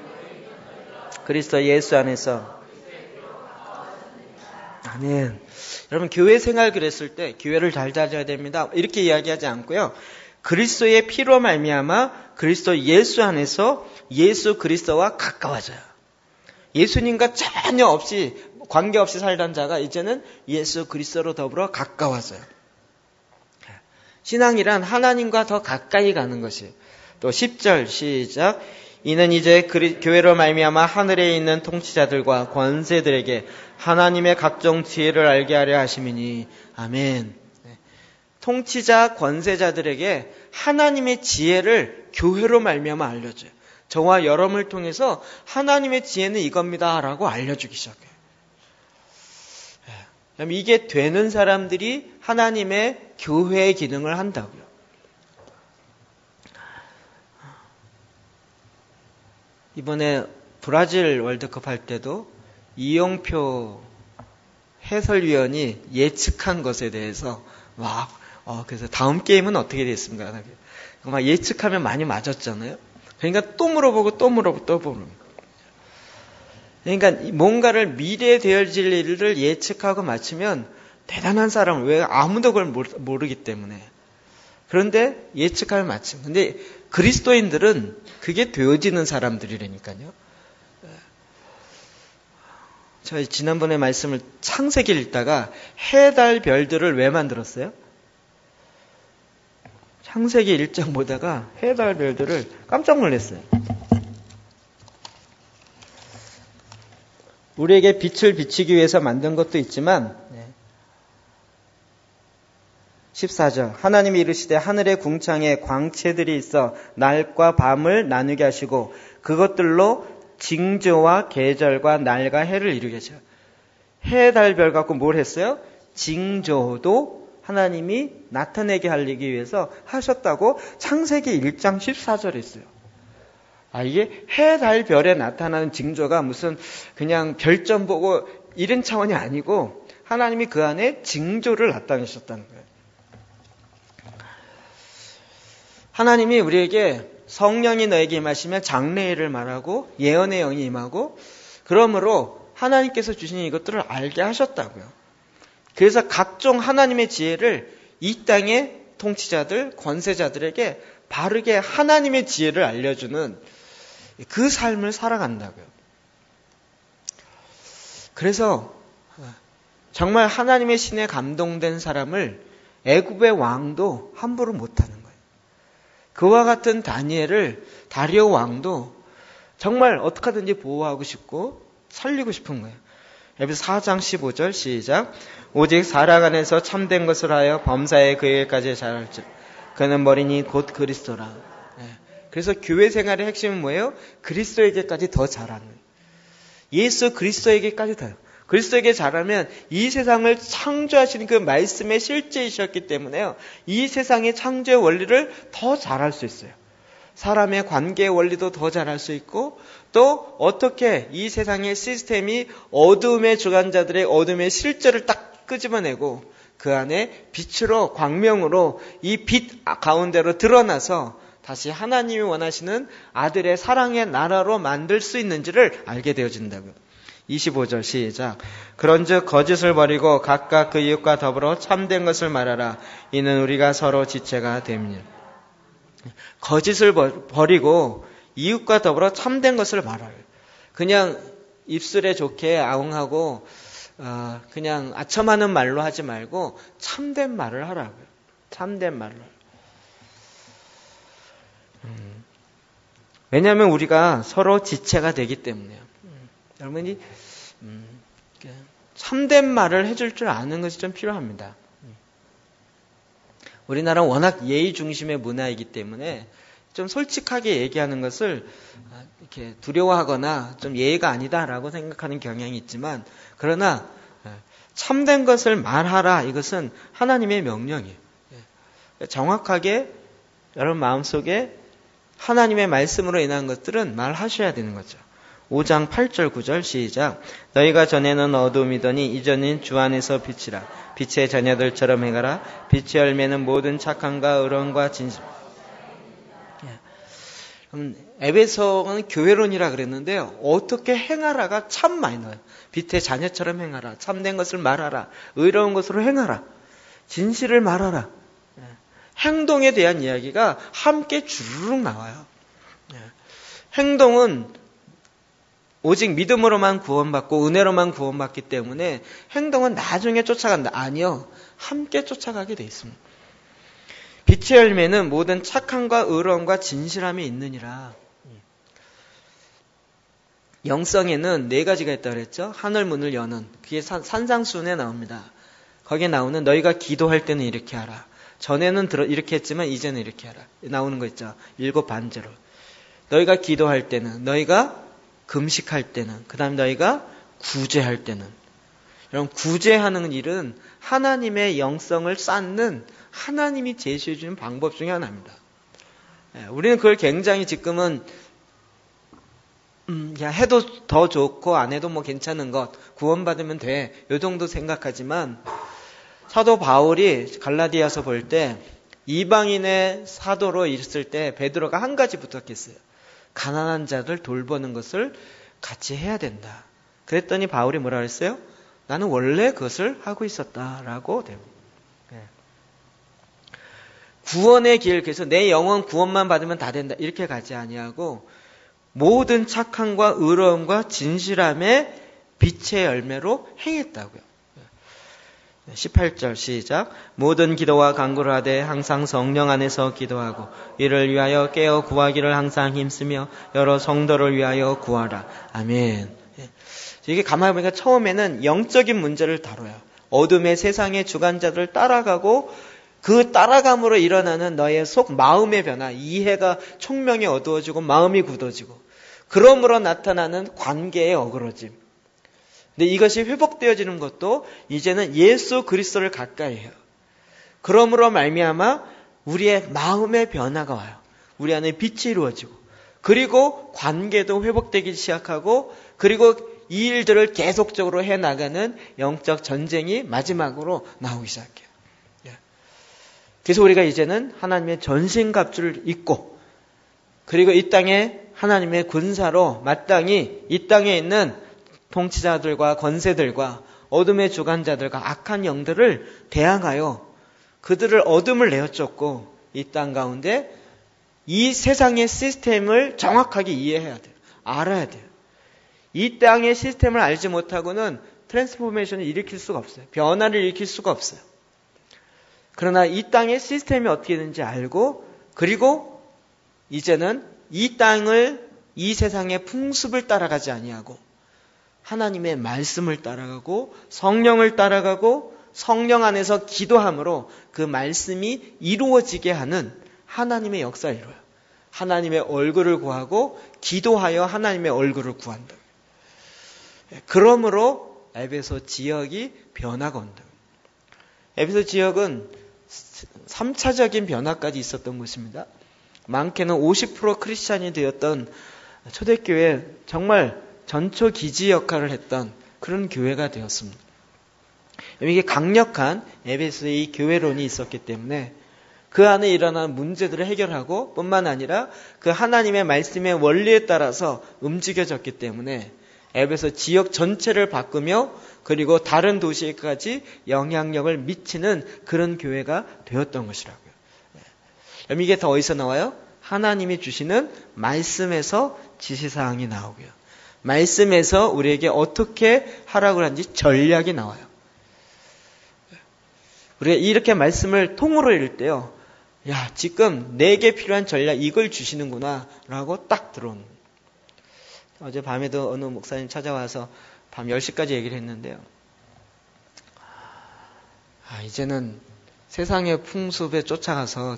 Speaker 2: 그리스도 예수 안에서 아멘. 여러분 교회 생활 그랬을 때 교회를 잘 다져야 됩니다. 이렇게 이야기하지 않고요. 그리스도의 피로 말미암아 그리스도 예수 안에서 예수 그리스도와 가까워져요. 예수님과 전혀 없이 관계없이 살던 자가 이제는 예수 그리스도로 더불어 가까워져요. 신앙이란 하나님과 더 가까이 가는 것이에요. 또 10절 시작. 이는 이제 교회로 말미암아 하늘에 있는 통치자들과 권세들에게 하나님의 각종 지혜를 알게 하려 하심이니 아멘. 통치자 권세자들에게 하나님의 지혜를 교회로 말미암아 알려줘요. 저와 여러분을 통해서 하나님의 지혜는 이겁니다 라고 알려주기 시작해요. 이게 되는 사람들이 하나님의 교회의 기능을 한다고요. 이번에 브라질 월드컵 할 때도 이용표 해설위원이 예측한 것에 대해서 그래서 다음 게임은 어떻게 됐습니까? 막 예측하면 많이 맞았잖아요. 그러니까 또 물어보고 또 물어보고 또 물어보고. 그러니까 뭔가를 미래에 되어질 일을 예측하고 맞추면 대단한 사람은 왜 아무도 그걸 모르기 때문에. 그런데 예측하면 맞춤. 근데 그리스도인들은 그게 되어지는 사람들이라니까요. 저희 지난번에 말씀을 창세기 읽다가 해, 달, 별들을 왜 만들었어요? 창세기 1장 보다가 해, 달, 별들을 깜짝 놀랐어요. 우리에게 빛을 비추기 위해서 만든 것도 있지만 14절 하나님이 이르시되 하늘의 궁창에 광채들이 있어 날과 밤을 나누게 하시고 그것들로 징조와 계절과 날과 해를 이루게 하셔요. 해, 달, 별 갖고 뭘 했어요? 징조도 하나님이 나타내게 하기 위해서 하셨다고 창세기 1장 14절에 있어요. 이게 해, 달, 별에 나타나는 징조가 무슨 그냥 별점 보고 이런 차원이 아니고 하나님이 그 안에 징조를 나타내셨다는 거예요. 하나님이 우리에게 성령이 너에게 임하시면 장래일을 말하고 예언의 영이 임하고 그러므로 하나님께서 주신 이것들을 알게 하셨다고요. 그래서 각종 하나님의 지혜를 이 땅의 통치자들, 권세자들에게 바르게 하나님의 지혜를 알려주는 그 삶을 살아간다고요. 그래서 정말 하나님의 신에 감동된 사람을 애굽의 왕도 함부로 못하는 거예요. 그와 같은 다리오 왕도 정말 어떻게 하든지 보호하고 싶고 살리고 싶은 거예요. 에베소 4장 15절 시작. 오직 사랑 안에서 참된 것을 하여 범사에 그에게까지 자랄지 그는 머리니 곧 그리스도라. 그래서 교회 생활의 핵심은 뭐예요? 그리스도에게까지 더 자라는. 예수 그리스도에게까지 더. 그리스도에게 자라면 이 세상을 창조하시는 그 말씀의 실제이셨기 때문에요. 이 세상의 창조의 원리를 더 잘할 수 있어요. 사람의 관계의 원리도 더 잘할 수 있고 또 어떻게 이 세상의 시스템이 어두움의 주관자들의 어둠의 실제를 딱 끄집어내고 그 안에 빛으로 광명으로 이 빛 가운데로 드러나서 다시 하나님이 원하시는 아들의 사랑의 나라로 만들 수 있는지를 알게 되어진다고요. 25절 시작. 그런즉 거짓을 버리고 각각 그 이웃과 더불어 참된 것을 말하라. 이는 우리가 서로 지체가 됨이니라. 거짓을 버리고 이웃과 더불어 참된 것을 말하라. 그냥 입술에 좋게 아웅하고 그냥 아첨하는 말로 하지 말고 참된 말을 하라고요. 참된 말을. 왜냐하면 우리가 서로 지체가 되기 때문에요. 여러분이 참된 말을 해줄 줄 아는 것이 좀 필요합니다. 우리나라는 워낙 예의 중심의 문화이기 때문에 좀 솔직하게 얘기하는 것을 이렇게 두려워하거나 좀 예의가 아니다라고 생각하는 경향이 있지만 그러나 참된 것을 말하라 이것은 하나님의 명령이에요. 정확하게 여러분 마음속에 하나님의 말씀으로 인한 것들은 말하셔야 되는 거죠. 5장 8절 9절 시작. 너희가 전에는 어두움이더니 이제는 주 안에서 빛이라. 빛의 자녀들처럼 행하라. 빛의 열매는 모든 착함과 의로움과 진실. 에베소는 교회론이라 그랬는데요. 어떻게 행하라가 참 많이 나와요. 빛의 자녀처럼 행하라. 참된 것을 말하라. 의로운 것으로 행하라. 진실을 말하라. 행동에 대한 이야기가 함께 주르륵 나와요. 행동은 오직 믿음으로만 구원받고 은혜로만 구원받기 때문에 행동은 나중에 쫓아간다. 아니요. 함께 쫓아가게 돼 있습니다. 빛의 열매는 모든 착함과 의로움과 진실함이 있느니라. 영성에는 4가지가 있다고 그랬죠. 하늘 문을 여는. 그게 산상수훈에 나옵니다. 거기에 나오는 너희가 기도할 때는 이렇게 하라. 전에는 이렇게 했지만 이제는 이렇게 하라. 나오는 거 있죠. 7 반제로. 너희가 기도할 때는, 너희가 금식할 때는, 그 다음에 너희가 구제할 때는. 여러분, 구제하는 일은 하나님의 영성을 쌓는 하나님이 제시해 주는 방법 중에 하나입니다. 우리는 그걸 굉장히 지금은 야, 해도 더 좋고 안 해도 뭐 괜찮은 것, 구원받으면 돼, 요 정도 생각하지만 사도 바울이 갈라디아서 볼 때 이방인의 사도로 있을 때 베드로가 한 가지 부탁했어요. 가난한 자들 돌보는 것을 같이 해야 된다. 그랬더니 바울이 뭐라 그랬어요? 나는 원래 그것을 하고 있었다라고 돼요. 구원의 길, 그래서 내 영혼 구원만 받으면 다 된다 이렇게 가지 아니하고 모든 착함과 의로움과 진실함의 빛의 열매로 행했다고요. 18절 시작. 모든 기도와 간구를 하되 항상 성령 안에서 기도하고 이를 위하여 깨어 구하기를 항상 힘쓰며 여러 성도를 위하여 구하라. 아멘. 이게 가만히 보니까 처음에는 영적인 문제를 다뤄요. 어둠의 세상의 주관자들을 따라가고 그 따라감으로 일어나는 너의 속 마음의 변화, 이해가 총명히 어두워지고 마음이 굳어지고 그러므로 나타나는 관계의 어그러짐. 근데 이것이 회복되어지는 것도 이제는 예수 그리스도를 가까이 해요. 그러므로 말미암아 우리의 마음의 변화가 와요. 우리 안에 빛이 이루어지고 그리고 관계도 회복되기 시작하고 그리고 이 일들을 계속적으로 해나가는 영적 전쟁이 마지막으로 나오기 시작해요. 그래서 우리가 이제는 하나님의 전신갑주를 입고 그리고 이 땅에 하나님의 군사로 마땅히 이 땅에 있는 통치자들과 권세들과 어둠의 주관자들과 악한 영들을 대항하여 그들을 어둠을 내어쫓고 이 땅 가운데 이 세상의 시스템을 정확하게 이해해야 돼요. 알아야 돼요. 이 땅의 시스템을 알지 못하고는 트랜스포메이션을 일으킬 수가 없어요. 변화를 일으킬 수가 없어요. 그러나 이 땅의 시스템이 어떻게 되는지 알고 그리고 이제는 이 땅을 이 세상의 풍습을 따라가지 아니하고 하나님의 말씀을 따라가고 성령을 따라가고 성령 안에서 기도함으로 그 말씀이 이루어지게 하는 하나님의 역사를 이루어요. 하나님의 얼굴을 구하고 기도하여 하나님의 얼굴을 구한다. 그러므로 에베소 지역이 변화가 온다. 에베소 지역은 3차적인 변화까지 있었던 곳입니다. 많게는 50% 크리스찬이 되었던 초대교회 정말 전초 기지 역할을 했던 그런 교회가 되었습니다. 이게 강력한 에베소의 교회론이 있었기 때문에 그 안에 일어난 문제들을 해결하고 뿐만 아니라 그 하나님의 말씀의 원리에 따라서 움직여졌기 때문에 에베소 지역 전체를 바꾸며 그리고 다른 도시에까지 영향력을 미치는 그런 교회가 되었던 것이라고요. 이게 더 어디서 나와요? 하나님이 주시는 말씀에서 지시사항이 나오고요. 말씀에서 우리에게 어떻게 하라고 하는지 전략이 나와요. 우리가 이렇게 말씀을 통으로 읽을 때요. 야, 지금 내게 필요한 전략 이걸 주시는구나 라고 딱 들어오는 거예요. 어제 밤에도 어느 목사님 찾아와서 밤 10시까지 얘기를 했는데요. 이제는 세상의 풍습에 쫓아가서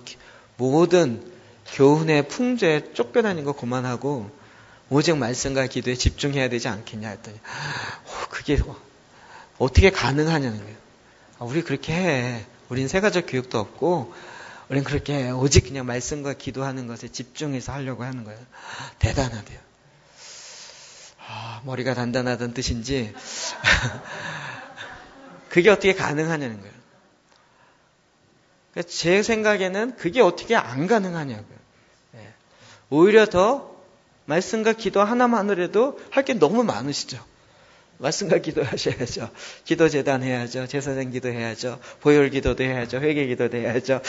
Speaker 2: 모든 교훈의 풍조에 쫓겨다니는 거 그만하고 오직 말씀과 기도에 집중해야 되지 않겠냐 했더니 그게 어떻게 가능하냐는 거예요. 우리 그렇게 해. 우린 세가족 교육도 없고 우린 그렇게 해. 오직 그냥 말씀과 기도하는 것에 집중해서 하려고 하는 거예요. 대단하대요. 머리가 단단하다는 뜻인지 그게 어떻게 가능하냐는 거예요. 제 생각에는 그게 어떻게 안 가능하냐고요. 오히려 더 말씀과 기도 하나만 해도 할 게 너무 많으시죠. 말씀과 기도하셔야죠. 기도재단 해야죠. 제사장 기도해야죠. 보혈 기도도 해야죠. 회개 기도도 해야죠.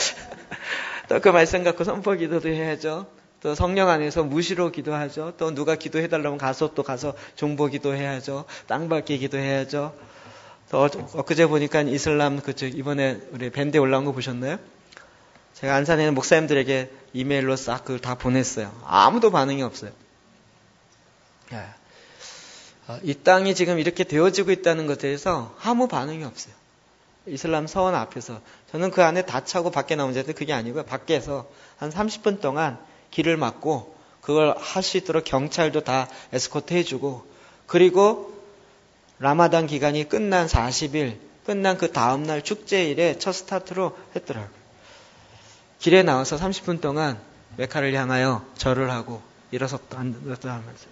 Speaker 2: 또 그 말씀 갖고 선포 기도도 해야죠. 또 성령 안에서 무시로 기도하죠. 또 누가 기도해달라면 가서 종보 기도해야죠. 땅 밟기 기도해야죠. 또 엊그제 보니까 이슬람 그쪽 이번에 우리 밴드에 올라온 거 보셨나요? 제가 안산에 있는 목사님들에게 이메일로 싹 그걸 다 보냈어요. 아무도 반응이 없어요. 이 땅이 지금 이렇게 되어지고 있다는 것에 대해서 아무 반응이 없어요. 이슬람 서원 앞에서. 저는 그 안에 다 차고 밖에 나오는데 그게 아니고요. 밖에서 한 30분 동안 길을 막고 그걸 할 수 있도록 경찰도 다 에스코트 해주고, 그리고 라마단 기간이 끝난 40일, 끝난 그 다음날 축제일에 첫 스타트로 했더라고요. 길에 나와서 30분 동안 메카를 향하여 절을 하고 일어섰다 앉았다 하면서.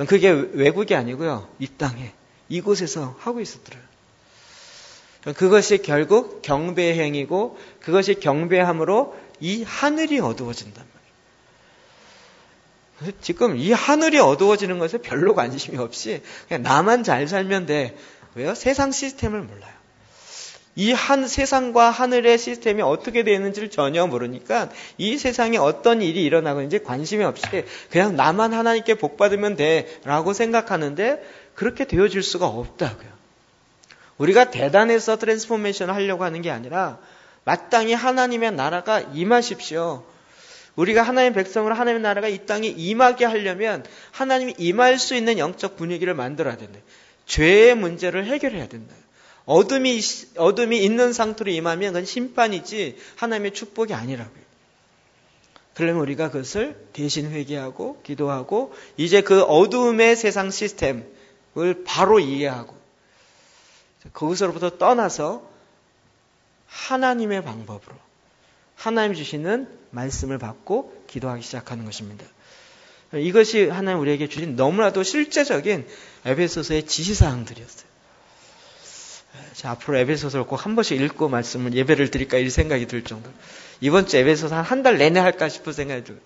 Speaker 2: 그게 외국이 아니고요. 이 땅에, 이곳에서 하고 있었더라고요. 그것이 결국 경배의 행위고, 그것이 경배함으로 이 하늘이 어두워진단 말이에요. 지금 이 하늘이 어두워지는 것에 별로 관심이 없이 그냥 나만 잘 살면 돼. 왜요? 세상 시스템을 몰라요. 이 세상과 하늘의 시스템이 어떻게 되어 있는지를 전혀 모르니까 이 세상에 어떤 일이 일어나고 있는지 관심이 없이 그냥 나만 하나님께 복 받으면 돼 라고 생각하는데, 그렇게 되어질 수가 없다고요. 우리가 대단해서 트랜스포메이션을 하려고 하는 게 아니라 마땅히 하나님의 나라가 임하십시오. 우리가 하나님의 백성으로 하나님의 나라가 이 땅에 임하게 하려면 하나님이 임할 수 있는 영적 분위기를 만들어야 된다. 죄의 문제를 해결해야 된다. 어둠이 있는 상태로 임하면 그건 심판이지 하나님의 축복이 아니라고요. 그러면 우리가 그것을 대신 회개하고 기도하고 이제 그 어두움의 세상 시스템을 바로 이해하고 거기서부터 떠나서 하나님의 방법으로 하나님 주시는 말씀을 받고 기도하기 시작하는 것입니다. 이것이 하나님 우리에게 주신 너무나도 실제적인 에베소서의 지시사항들이었어요. 자, 앞으로 에베소서를 꼭 한 번씩 읽고 말씀을 예배를 드릴까 이 생각이 들 정도로. 이번 주 에베소서 한 달 내내 할까 싶은 생각이 들어요.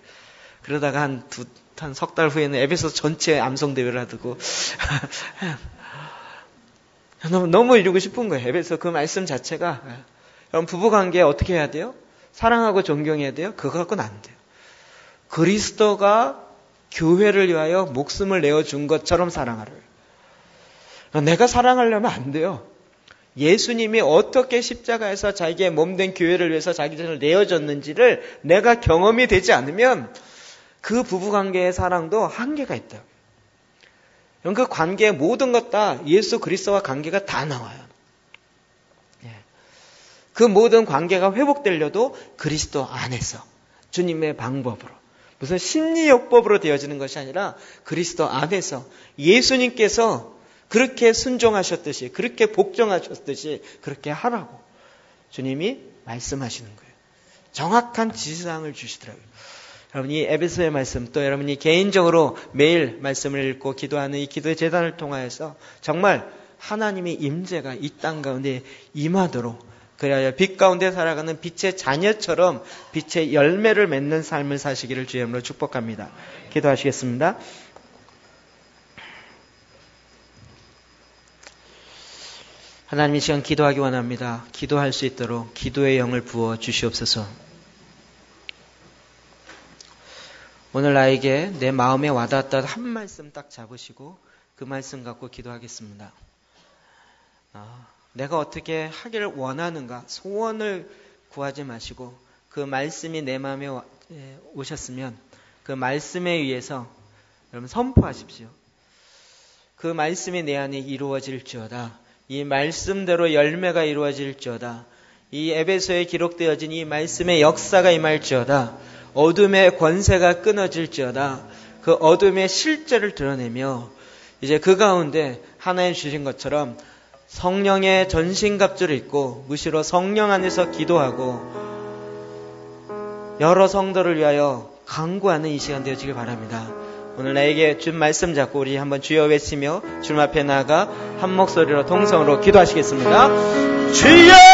Speaker 2: 그러다가 한 석 달 후에는 에베소서 전체 암송대회를 하고 너무 이루고 싶은 거예요. 에베소서 그 말씀 자체가. 여러분 부부관계 어떻게 해야 돼요? 사랑하고 존경해야 돼요? 그거 갖고는 안 돼요. 그리스도가 교회를 위하여 목숨을 내어준 것처럼 사랑하래요. 내가 사랑하려면 안 돼요. 예수님이 어떻게 십자가에서 자기의 몸된 교회를 위해서 자기 자신을 내어줬는지를 내가 경험이 되지 않으면 그 부부관계의 사랑도 한계가 있다. 그 관계의 모든 것 다 예수 그리스도와 관계가 다 나와요. 그 모든 관계가 회복되려도 그리스도 안에서 주님의 방법으로, 무슨 심리요법으로 되어지는 것이 아니라 그리스도 안에서 예수님께서 그렇게 순종하셨듯이, 그렇게 복종하셨듯이 그렇게 하라고 주님이 말씀하시는 거예요. 정확한 지시사항을 주시더라고요. 여러분 이 에베소의 말씀, 또 여러분이 개인적으로 매일 말씀을 읽고 기도하는 이 기도의 재단을 통하여서 정말 하나님의 임재가 이 땅 가운데 임하도록, 그래야 빛 가운데 살아가는 빛의 자녀처럼 빛의 열매를 맺는 삶을 사시기를 주의 이름으로 축복합니다. 기도하시겠습니다. 하나님 이 시간 기도하기 원합니다. 기도할 수 있도록 기도의 영을 부어 주시옵소서. 오늘 나에게 내 마음에 와닿았던 한 말씀 딱 잡으시고 그 말씀 갖고 기도하겠습니다. 내가 어떻게 하기를 원하는가 소원을 구하지 마시고 그 말씀이 내 마음에 오셨으면 그 말씀에 의해서 여러분 선포하십시오. 그 말씀이 내 안에 이루어질지어다. 이 말씀대로 열매가 이루어질지어다. 이 에베소에 기록되어진 이 말씀의 역사가 임할지어다. 어둠의 권세가 끊어질지어다. 그 어둠의 실제를 드러내며 이제 그 가운데 하나님 주신 것처럼 성령의 전신갑주를 입고 무시로 성령 안에서 기도하고 여러 성도를 위하여 간구하는 이 시간 되어지길 바랍니다. 오늘 나에게 준 말씀 잡고 우리 한번 주여 외치며 주님 앞에 나아가 한 목소리로 동성으로 기도하시겠습니다. 주여!